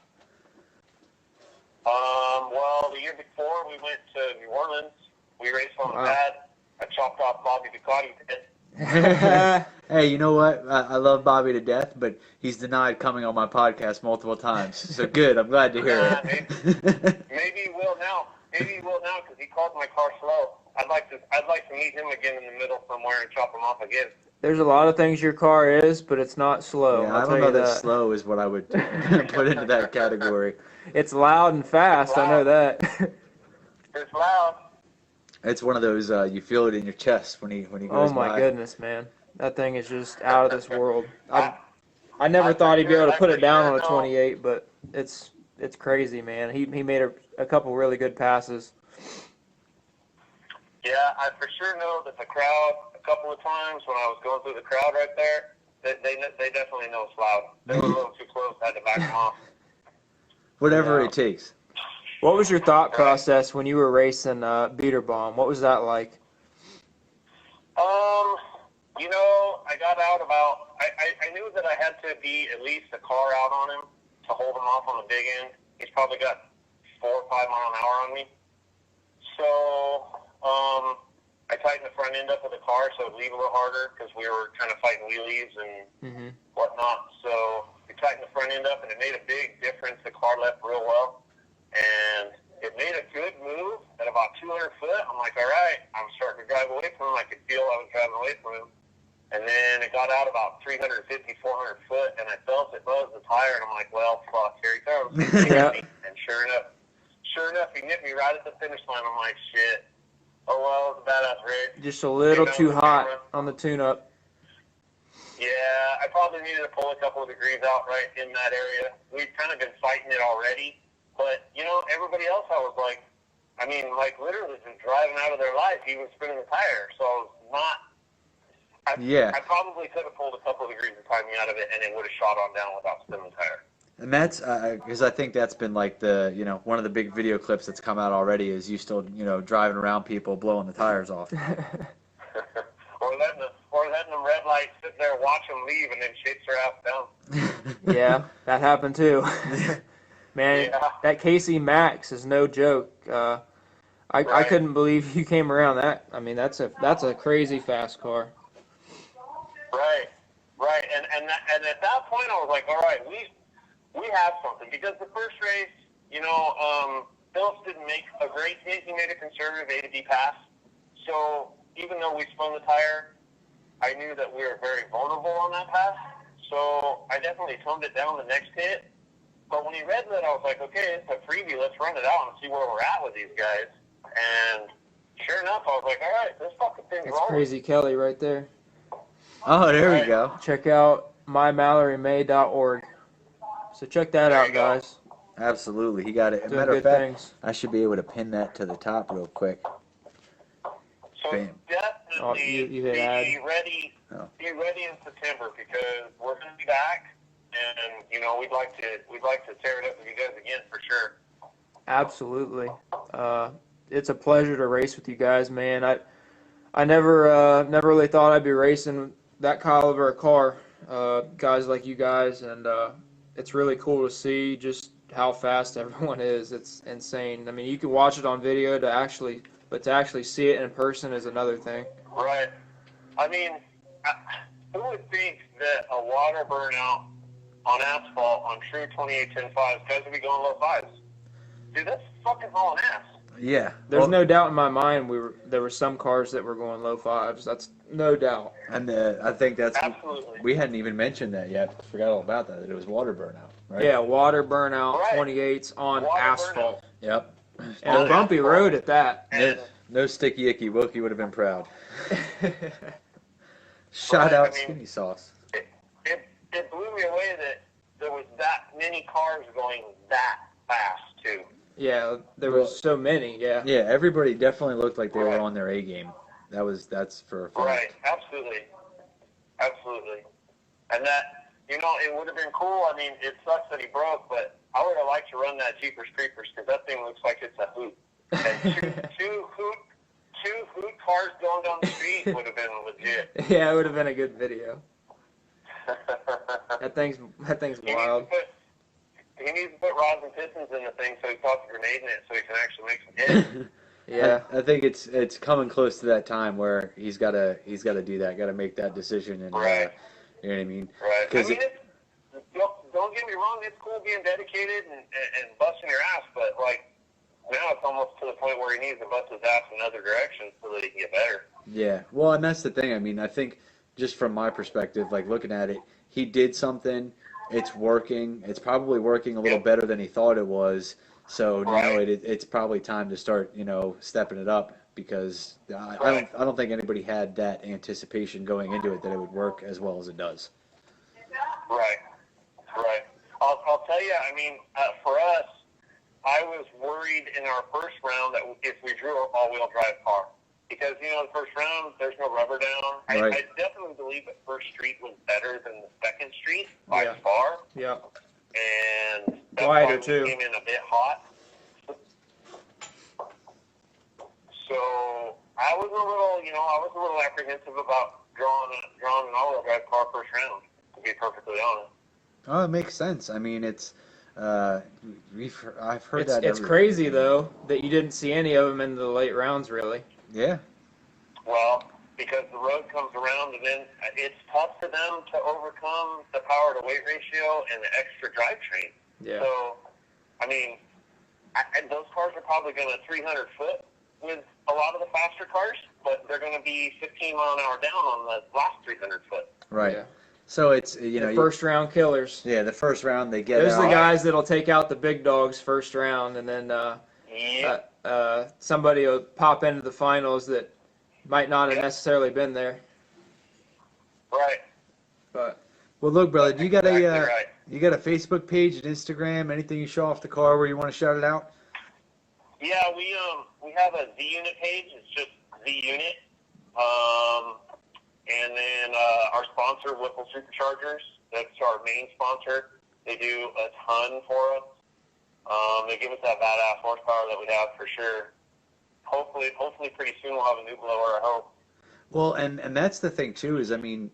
Well, the year before we went to New Orleans. We raced on the pad. I chopped off Bobby Ducati's head. Hey, you know what? I love Bobby to death, but he's denied coming on my podcast multiple times. So good. I'm glad to hear it. Maybe he will now. Maybe he will now because he called my car slow. I'd like to meet him again in the middle somewhere and chop him off again. There's a lot of things your car is, but it's not slow. Yeah, I don't know that slow is what I would put into that category. It's loud and fast. I know that. It's loud. It's one of those you feel it in your chest when he goes by. Oh my goodness, man! That thing is just out of this world. I never thought he'd be able to put it down on a 28, but it's crazy, man. He made a couple really good passes. Yeah, I for sure know that the crowd, a couple of times when I was going through the crowd right there, they definitely know it's loud. They were a little too close. I had to back them off. Whatever it takes. What was your thought process when you were racing Beater Bomb? What was that like? I got out about, I knew that I had to be at least a car out on him to hold him off on the big end. He's probably got 4 or 5 miles an hour on me. So, I tightened the front end up of the car so it would leave a little harder because we were kind of fighting wheelies and whatnot. So, we tightened the front end up and it made a big difference. The car left real well. And it made a good move at about 200 foot. I'm like, all right, I'm starting to drive away from him. I could feel I was driving away from him. And then it got out about 350, 400 foot, and I felt it buzz the tire, and I'm like, well, fuck, here he comes. And sure enough, he nipped me right at the finish line. I'm like, shit. Oh, well, it was a badass race. Just a little too hot on the tune-up. Yeah, I probably needed to pull a couple of degrees out right in that area. We've kind of been fighting it already. But, everybody else, I was like, literally just driving out of their life. He was spinning the tire. So I was not, I probably could have pulled a couple of degrees of timing out of it, and it would have shot on down without spinning the tire. And that's, because I think that's been like the, one of the big video clips that's come out already is you still, driving around people, blowing the tires off. or letting them red light sit there, watch them leave, and then chase their ass down. Yeah, that happened too. Man, that KC Max is no joke. I couldn't believe you came around that. I mean, that's a crazy fast car. Right. And at that point, I was like, all right, we have something. Because the first race, Phillips didn't make a great hit. He made a conservative A to B pass. So even though we spun the tire, I knew that we were very vulnerable on that pass. So I definitely toned it down the next hit. But when he red lit, I was like, okay, it's a freebie. Let's run it out and see where we're at with these guys. And sure enough, I was like, all right, this fucking thing's rolling. That's Crazy Kelly right there. Oh, there we go. Check out mymallorymae.org. So check that out, guys. Absolutely. He got it. As a matter of fact, I should be able to pin that to the top real quick. So definitely be ready in September because we're going to be back. And we'd like to tear it up with you guys again for sure. Absolutely, it's a pleasure to race with you guys, man. I never really thought I'd be racing that caliber of car, guys like you guys, and it's really cool to see just how fast everyone is. It's insane. I mean, you can watch it on video but to actually see it in person is another thing. Right. I mean, who would think that a water burnout on asphalt on true 28-10-5s, guys would be going low fives. Dude, that's fucking hauling ass. Yeah. There's no doubt in my mind there were some cars that were going low fives. That's no doubt. And I think that's Absolutely. we hadn't even mentioned that yet. Forgot all about that. That it was water burnout, right? Yeah, water burnout, Right. 28s on Water asphalt. Yep. And a bumpy road at that. And No sticky icky. Wilkie would have been proud. Shout out Skinny Sauce. it blew me away that there was that many cars going that fast too. Yeah, there was so many. Yeah. Yeah, everybody definitely looked like they were Right. on their A game. That's for a fact. Right, absolutely. And that, it would have been cool. I mean, it sucks that he broke, but I would have liked to run that Jeepers Creepers because that thing looks like it's a hoot. And two hoot cars going down the street would have been legit. Yeah, it would have been a good video. That thing's wild. He needs to put rods and pistons in the thing so he pops a grenade in it so he can actually make some hits. Yeah. I think it's coming close to that time where he's got to do that. Got to make that decision, and Right. You know what I mean? Right. I 'Cause mean, don't get me wrong. It's cool being dedicated and busting your ass, but now it's almost to the point where he needs to bust his ass in other directions so that he can get better. Yeah. Well, and that's the thing. I mean, I think just from my perspective, looking at it, he did something. It's working. It's probably working a little better than he thought it was. So now it's probably time to start, stepping it up because I don't think anybody had that anticipation going into it that it would work as well as it does. Right. I'll tell you. I mean, for us, I was worried in our first round that if we drew an all-wheel drive car, because the first round there's no rubber down. Right. I definitely believe that first street was better than the second street by Yeah. far. Yeah. And that's Wider, why we too. came in a bit hot. So I was a little apprehensive about drawing an all-wheel drive car first round, to be perfectly honest. Oh, it makes sense. I mean, I've heard that. It's crazy though that you didn't see any of them in the late rounds, really. Yeah. Well, because the road comes around, and then it's tough for them to overcome the power to weight ratio and the extra drivetrain. Yeah. So, I mean, those cars are probably going to 300 foot with a lot of the faster cars, but they're going to be 15 mile an hour down on the last 300 foot. Right. Yeah. So it's The first round killers. Yeah, the first round they get Those out. are the guys that'll take out the big dogs first round, and then somebody will pop into the finals that might not have necessarily been there. Right. But Well, look, brother, do you got Exactly a right. you got a Facebook page, an Instagram, anything you show off the car where you want to shout it out? Yeah, we have a Z Unit page. It's just Z Unit. And then our sponsor, Whipple Superchargers, that's our main sponsor. They do a ton for us. They give us that badass horsepower that we have for sure. Hopefully pretty soon we'll have a new blower, I hope. Well, and that's the thing too is, I mean,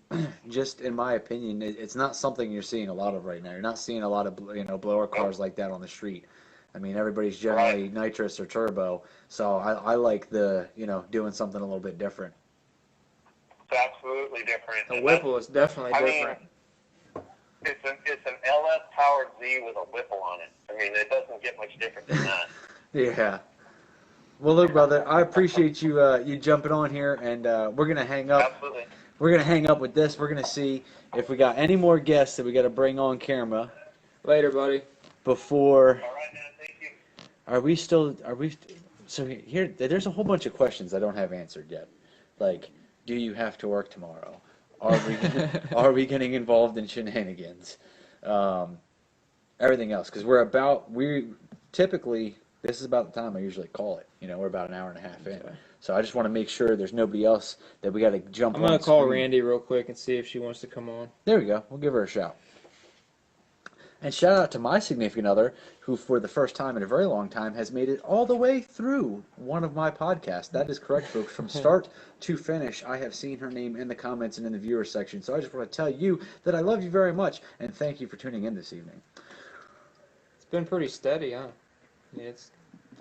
just in my opinion, it's not something you're seeing a lot of right now. You're not seeing a lot of blower cars like that on the street. I mean, everybody's generally nitrous or turbo, so I like the doing something a little bit different. It's absolutely different. the And Whipple is definitely I mean, different. it's an LS powered Z with a Whipple on it. I mean, it doesn't get much different than that. Yeah. Well, look, brother, I appreciate you you jumping on here, and we're gonna hang up. Absolutely. We're gonna hang up with this. We're gonna see if we got any more guests that we got to bring on camera Later, buddy. before. All right, man. Thank you. Are we still? Are we? So here, there's a whole bunch of questions I don't have answered yet. Like, do you have to work tomorrow? Are we getting involved in shenanigans? Everything else, because we typically. This is about the time I usually call it. We're about an hour and a half in. So I just want to make sure there's nobody else that we got to jump on. I'm going to call screen. Randy real quick and see if she wants to come on. There we go. We'll give her a shout. And shout out to my significant other, who for the first time in a very long time has made it all the way through one of my podcasts. That is correct, folks. From start to finish, I have seen her name in the comments and in the viewer section. So I just want to tell you that I love you very much, and thank you for tuning in this evening. It's been pretty steady, huh? Yeah,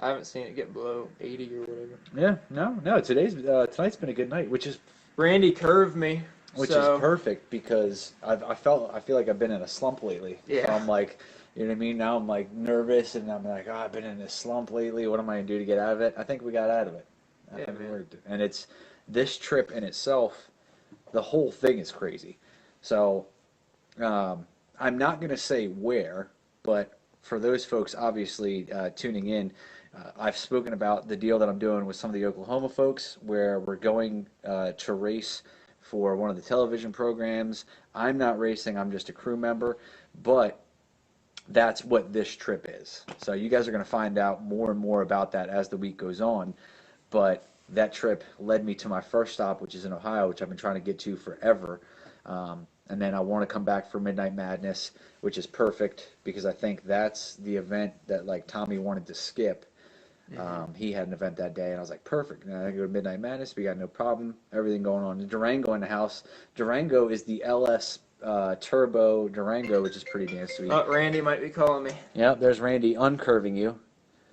I haven't seen it get below 80 or whatever. Yeah, no. Tonight's been a good night, which is curved me. is perfect because I feel like I've been in a slump lately. Yeah. So I'm like, You know what I mean? Now I'm like nervous and I'm like, oh, I've been in this slump lately. What am I gonna do to get out of it? I think we got out of it. I Yeah, think we man. worked. And it's this trip in itself, the whole thing is crazy. So I'm not gonna say where, but for those folks obviously tuning in, I've spoken about the deal that I'm doing with some of the Oklahoma folks where we're going to race for one of the television programs. I'm not racing, I'm just a crew member, but that's what this trip is. So you guys are going to find out more and more about that as the week goes on. But that trip led me to my first stop, which is in Ohio, which I've been trying to get to forever. And then I want to come back for Midnight Madness, which is perfect because I think that's the event that like Tommy wanted to skip. He had an event that day, and I was like, perfect. Now I can go to Midnight Madness. We got no problem. Everything going on. Durango in the house. Durango is the LS Turbo Durango, which is pretty damn sweet. Randy might be calling me. Yep, there's Randy uncurving you.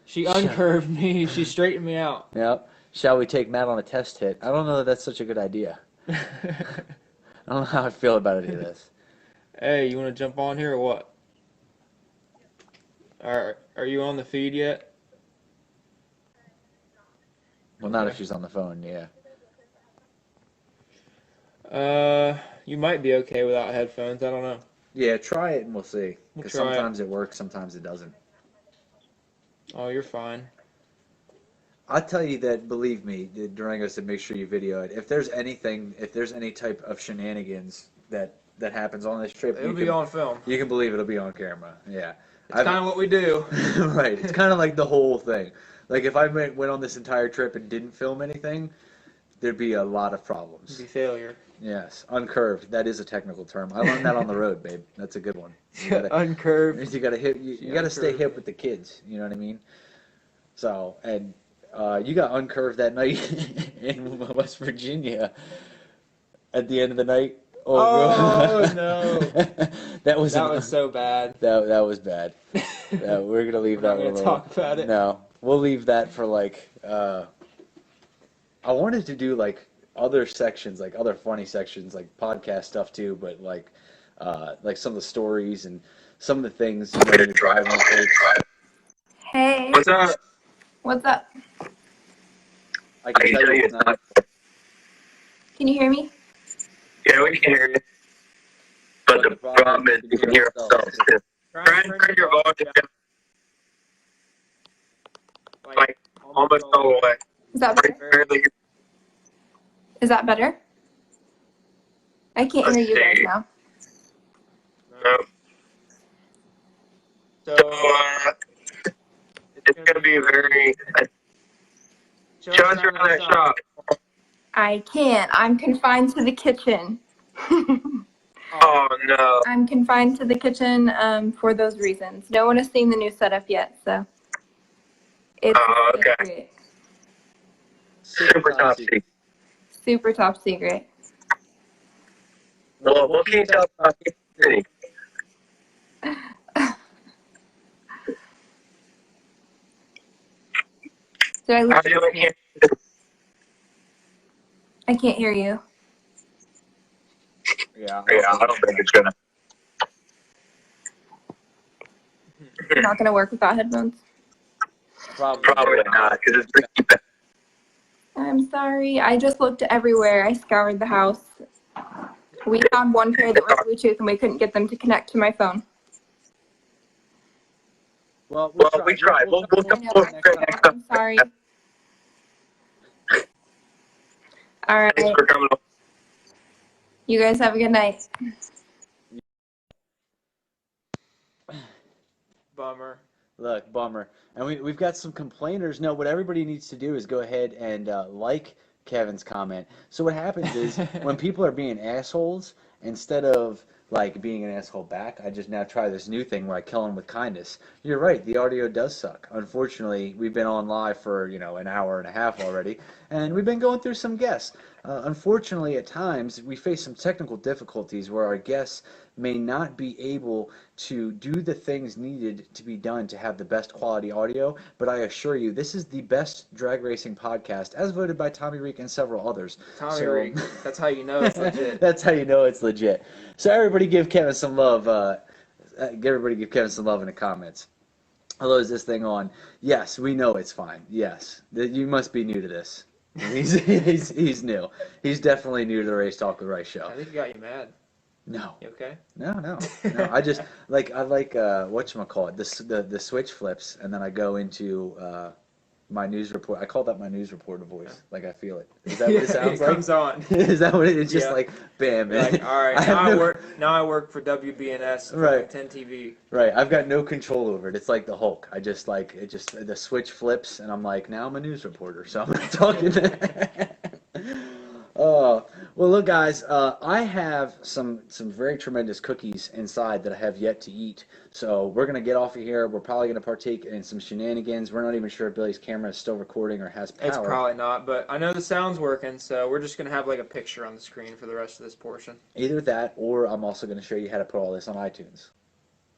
She uncurved me. She straightened me out. Yep. Shall we take Matt on a test hit? I don't know that that's such a good idea. I don't know how I feel about any of this. Hey, you want to jump on here or what? Are you on the feed yet? Well, not if she's on the phone, yeah. You might be okay without headphones. I don't know. Yeah, try it and we'll see. We'll Because try it. sometimes it works, sometimes it doesn't. Oh, you're fine. I'll tell you that, believe me, Durango said make sure you video it. If there's anything, if there's any type of shenanigans that happens on this trip, It'll be on film. You can believe it'll be on camera. Yeah. It's kind of what we do. Right. It's kind of like the whole thing. Like if I went on this entire trip and didn't film anything, there'd be a lot of problems. It'd be failure. Yes, uncurved. That is a technical term. I learned that on the road, babe. That's a good one. You gotta, Uncurved. You gotta hit. You gotta stay hip with the kids. You know what I mean? So, and you got uncurved that night in West Virginia. At the end of the night. Oh no! that was so bad. That was bad. We're gonna leave that one alone. Talk about it. No, we'll leave that for like. I wanted to do like other sections, like other funny sections, like podcast stuff too, but like some of the stories and some of the things. Hey. What's up? What's up? I can tell you it's not. Can you hear me? Yeah, we can hear you. But the problem is you can hear ourselves too. Try and turn your volume down. Like almost all the way. Is that better? Barely. Is that better? I can't hear you guys now. No. So, It's going to be very... Show us around that shop. I can't. I'm confined to the kitchen. Oh, no. I'm confined to the kitchen for those reasons. No one has seen the new setup yet, so it's Oh, okay. secret. Super top secret. Super top secret. Well, what can you tell us about Kansas City? Did I lose How do you like you? Kansas City? I can't hear you. Yeah. Yeah, I don't think it's going to. It's not going to work without headphones. Probably not, because it's pretty bad. I'm sorry. I just looked everywhere. I scoured the house. We found one pair that were Bluetooth, and we couldn't get them to connect to my phone. Well, We tried. We'll come I know, next time. I'm sorry. All right. Thanks for coming on. You guys have a good night. bummer. Look, bummer. And we've got some complainers. No, what everybody needs to do is go ahead and like Kevin's comment. So what happens is when people are being assholes, instead of like being an asshole back, I just now try this new thing where I kill them with kindness. You're right, the audio does suck. Unfortunately, we've been on live for, an hour and a half already, and we've been going through some guests. Unfortunately, at times, we face some technical difficulties where our guests may not be able to do the things needed to be done to have the best quality audio, but I assure you, this is the best drag racing podcast, as voted by Tommy Reek and several others. Tommy Reek. That's how you know it's legit. That's how you know it's legit. So everybody give Kevin some love. everybody give Kevin some love in the comments. Hello, is this thing on? Yes, we know it's fine. Yes, you must be new to this. He's new. He's definitely new to the Race Talk with Rice show. I think it got you mad. No. You okay? No. I just like whatchamacallit, the switch flips, and then I go into my news report. I call that my news reporter voice. Like I feel it. Is that what it sounds it like? comes on. Is that what it is? Just Yeah. like bam. You're like, all right, now I work for WBNS Right. 10 TV. Right. I've got no control over it. It's like the Hulk. I just like it. Just the switch flips, and I'm like, now I'm a news reporter, so I'm talking. Oh, well, look, guys, I have some very tremendous cookies inside that I have yet to eat. So we're going to get off of here. We're probably going to partake in some shenanigans. We're not even sure if Billy's camera is still recording or has power. It's probably not, but I know the sound's working, so we're just going to have like a picture on the screen for the rest of this portion. Either that, or I'm also going to show you how to put all this on iTunes.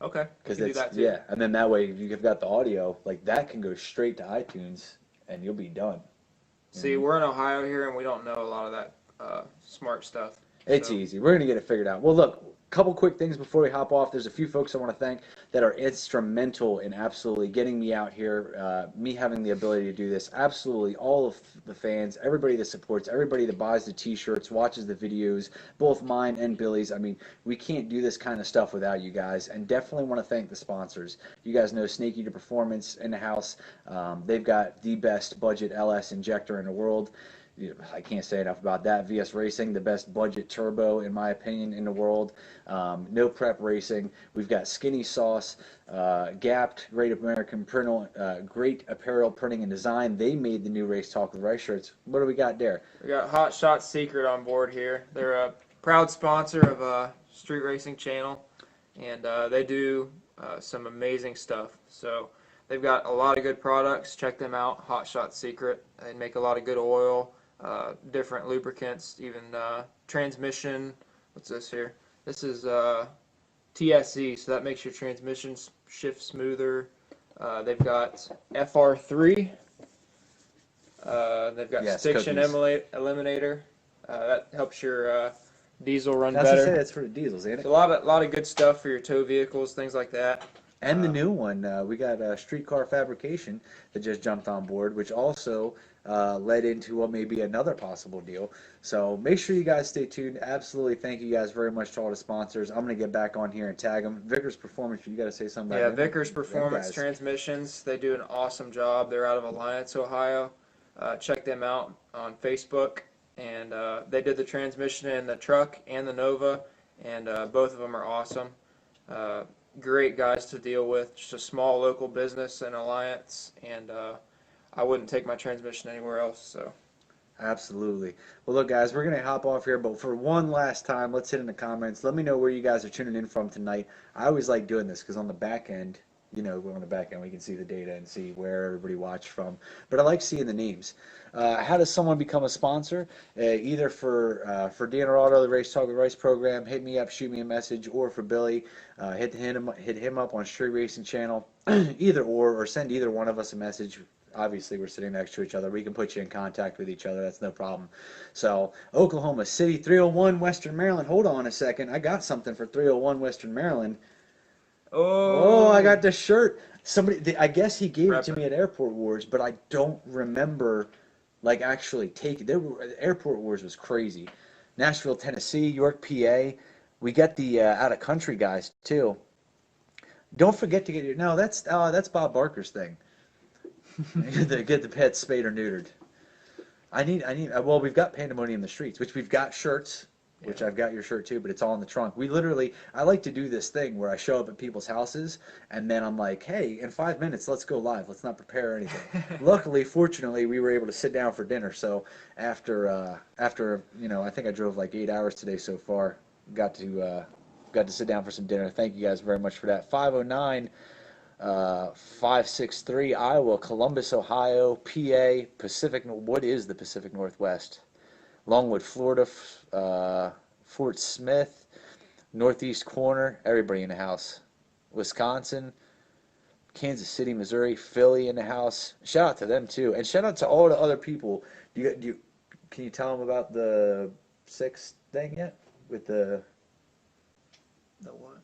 Okay, Because do that too. Yeah, and then that way, if you've got the audio, like that can go straight to iTunes, and you'll be done. See, we're in Ohio here, and we don't know a lot of that smart stuff. It's so. easy. We're going to get it figured out. Well, look, a couple quick things before we hop off. There's a few folks I want to thank that are instrumental in absolutely getting me out here, me having the ability to do this. Absolutely all of the fans, everybody that supports, everybody that buys the T-shirts, watches the videos, both mine and Billy's. I mean, we can't do this kind of stuff without you guys, and definitely want to thank the sponsors. You guys know Snake Eater Performance in the house. They've got the best budget LS injector in the world. I can't say enough about that. VS Racing, the best budget turbo, in my opinion, in the world. No Prep Racing. We've got Skinny Sauce, Gapped, Great American Printal, Great Apparel Printing and Design. They made the new Race Talk with Rice shirts. What do we got there? We got Hot Shot Secret on board here. They're a proud sponsor of Street Racing Channel, and they do some amazing stuff. So they've got a lot of good products. Check them out. Hot Shot Secret. They make a lot of good oil. Different lubricants, even transmission. What's this here? This is TSE, so that makes your transmission shift smoother. They've got FR3. They've got Stiction Eliminator. That helps your diesel run better. That's to say, that's for the diesels, ain't it? So a lot of good stuff for your tow vehicles, things like that. And the new one, we got Streetcar Fabrication that just jumped on board, which also led into what may be another possible deal. So make sure you guys stay tuned. Absolutely, thank you guys very much to all the sponsors. I'm going to get back on here and tag them. Vickers Performance, you got to say something about Yeah, them? Vickers Performance Transmissions. They do an awesome job. They're out of Alliance, Ohio. Check them out on Facebook. And they did the transmission in the truck and the Nova, and both of them are awesome. Great guys to deal with. Just a small local business in Alliance, and I wouldn't take my transmission anywhere else. So, absolutely. Well, look, guys, we're gonna hop off here, but for one last time, let's hit in the comments. Let me know where you guys are tuning in from tonight. I always like doing this because on the back end, on the back end we can see the data and see where everybody watched from. But I like seeing the names. How does someone become a sponsor? Either for Dan Auto, the Race Talk with Rice program, hit me up, shoot me a message, or for Billy, hit him up on Street Racing Channel, either or send either one of us a message. Obviously, we're sitting next to each other. We can put you in contact with each other. That's no problem. So, Oklahoma City, 301 Western Maryland. Hold on a second. I got something for 301 Western Maryland. Oh, I got this shirt. Somebody, I guess he gave it to me at Airport Wars, but I don't remember, actually taking it. Airport Wars was crazy. Nashville, Tennessee, York, PA. We got the out-of-country guys, too. Don't forget to get your... No, that's Bob Barker's thing. Get the pets spayed or neutered. Well, we've got Pandemonium in the Streets, which we've got shirts, which I've got your shirt too, but it's all in the trunk. I like to do this thing where I show up at people's houses, and then I'm like, hey, in 5 minutes, let's go live. Let's not prepare anything. Luckily, fortunately, we were able to sit down for dinner. So after I think I drove 8 hours today so far, got to sit down for some dinner. Thank you guys very much for that. 509 563 Iowa, Columbus, Ohio, PA, Pacific. What is the Pacific Northwest? Longwood, Florida, Fort Smith, Northeast Corner. Everybody in the house. Wisconsin, Kansas City, Missouri, Philly in the house. Shout out to them too, and shout out to all the other people. Can you tell them about the 6 thing yet with the what?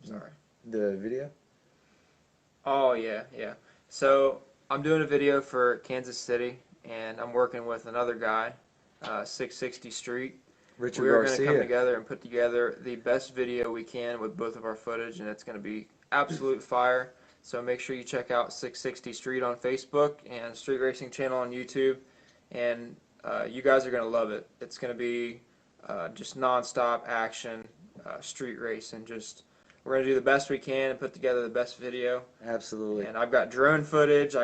Sorry. The video? Oh, yeah. So I'm doing a video for Kansas City, and I'm working with another guy, 660 Street. Richard We're going to come Garcia. together and put together the best video we can with both of our footage, and it's going to be absolute fire. So make sure you check out 660 Street on Facebook and Street Racing Channel on YouTube, and you guys are going to love it. It's going to be just nonstop action, street racing. We're going to do the best we can and put together the best video. Absolutely. And I've got drone footage.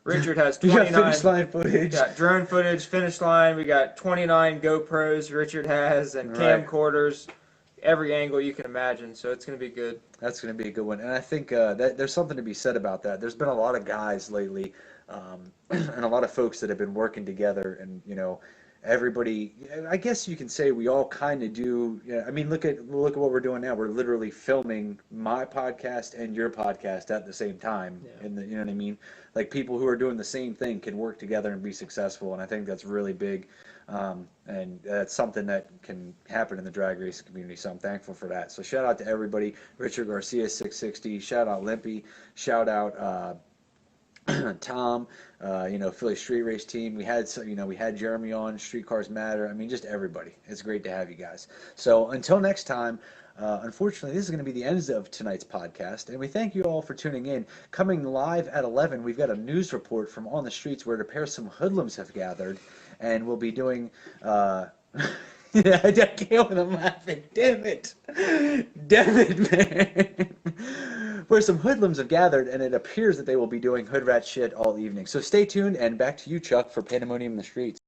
Richard has You 29. got finish line footage. Got drone footage, finish line. We got 29 GoPros Richard has and camcorders, every angle you can imagine. So it's going to be good. That's going to be a good one. And I think that there's something to be said about that. There's been a lot of guys lately and a lot of folks that have been working together, and, you know, everybody, I guess you can say we all kind of do. I mean, look at what we're doing now. We're literally filming my podcast and your podcast at the same time. Yeah. You know what I mean? Like, people who are doing the same thing can work together and be successful, and I think that's really big. And that's something that can happen in the drag racing community, so I'm thankful for that. So shout out to everybody. Richard Garcia, 660. Shout out Limpy. Shout out Tom, Philly Street Race Team. We had Jeremy on, Streetcars Matter. I mean, just everybody. It's great to have you guys. So until next time, unfortunately, this is going to be the end of tonight's podcast, and we thank you all for tuning in. Coming live at 11, we've got a news report from On the Streets where it appears some hoodlums have gathered, and we'll be doing... I can't when I'm laughing. Damn it, man. Where some hoodlums have gathered, and it appears that they will be doing hood rat shit all evening. So stay tuned, and back to you, Chuck, for Pandemonium in the Streets.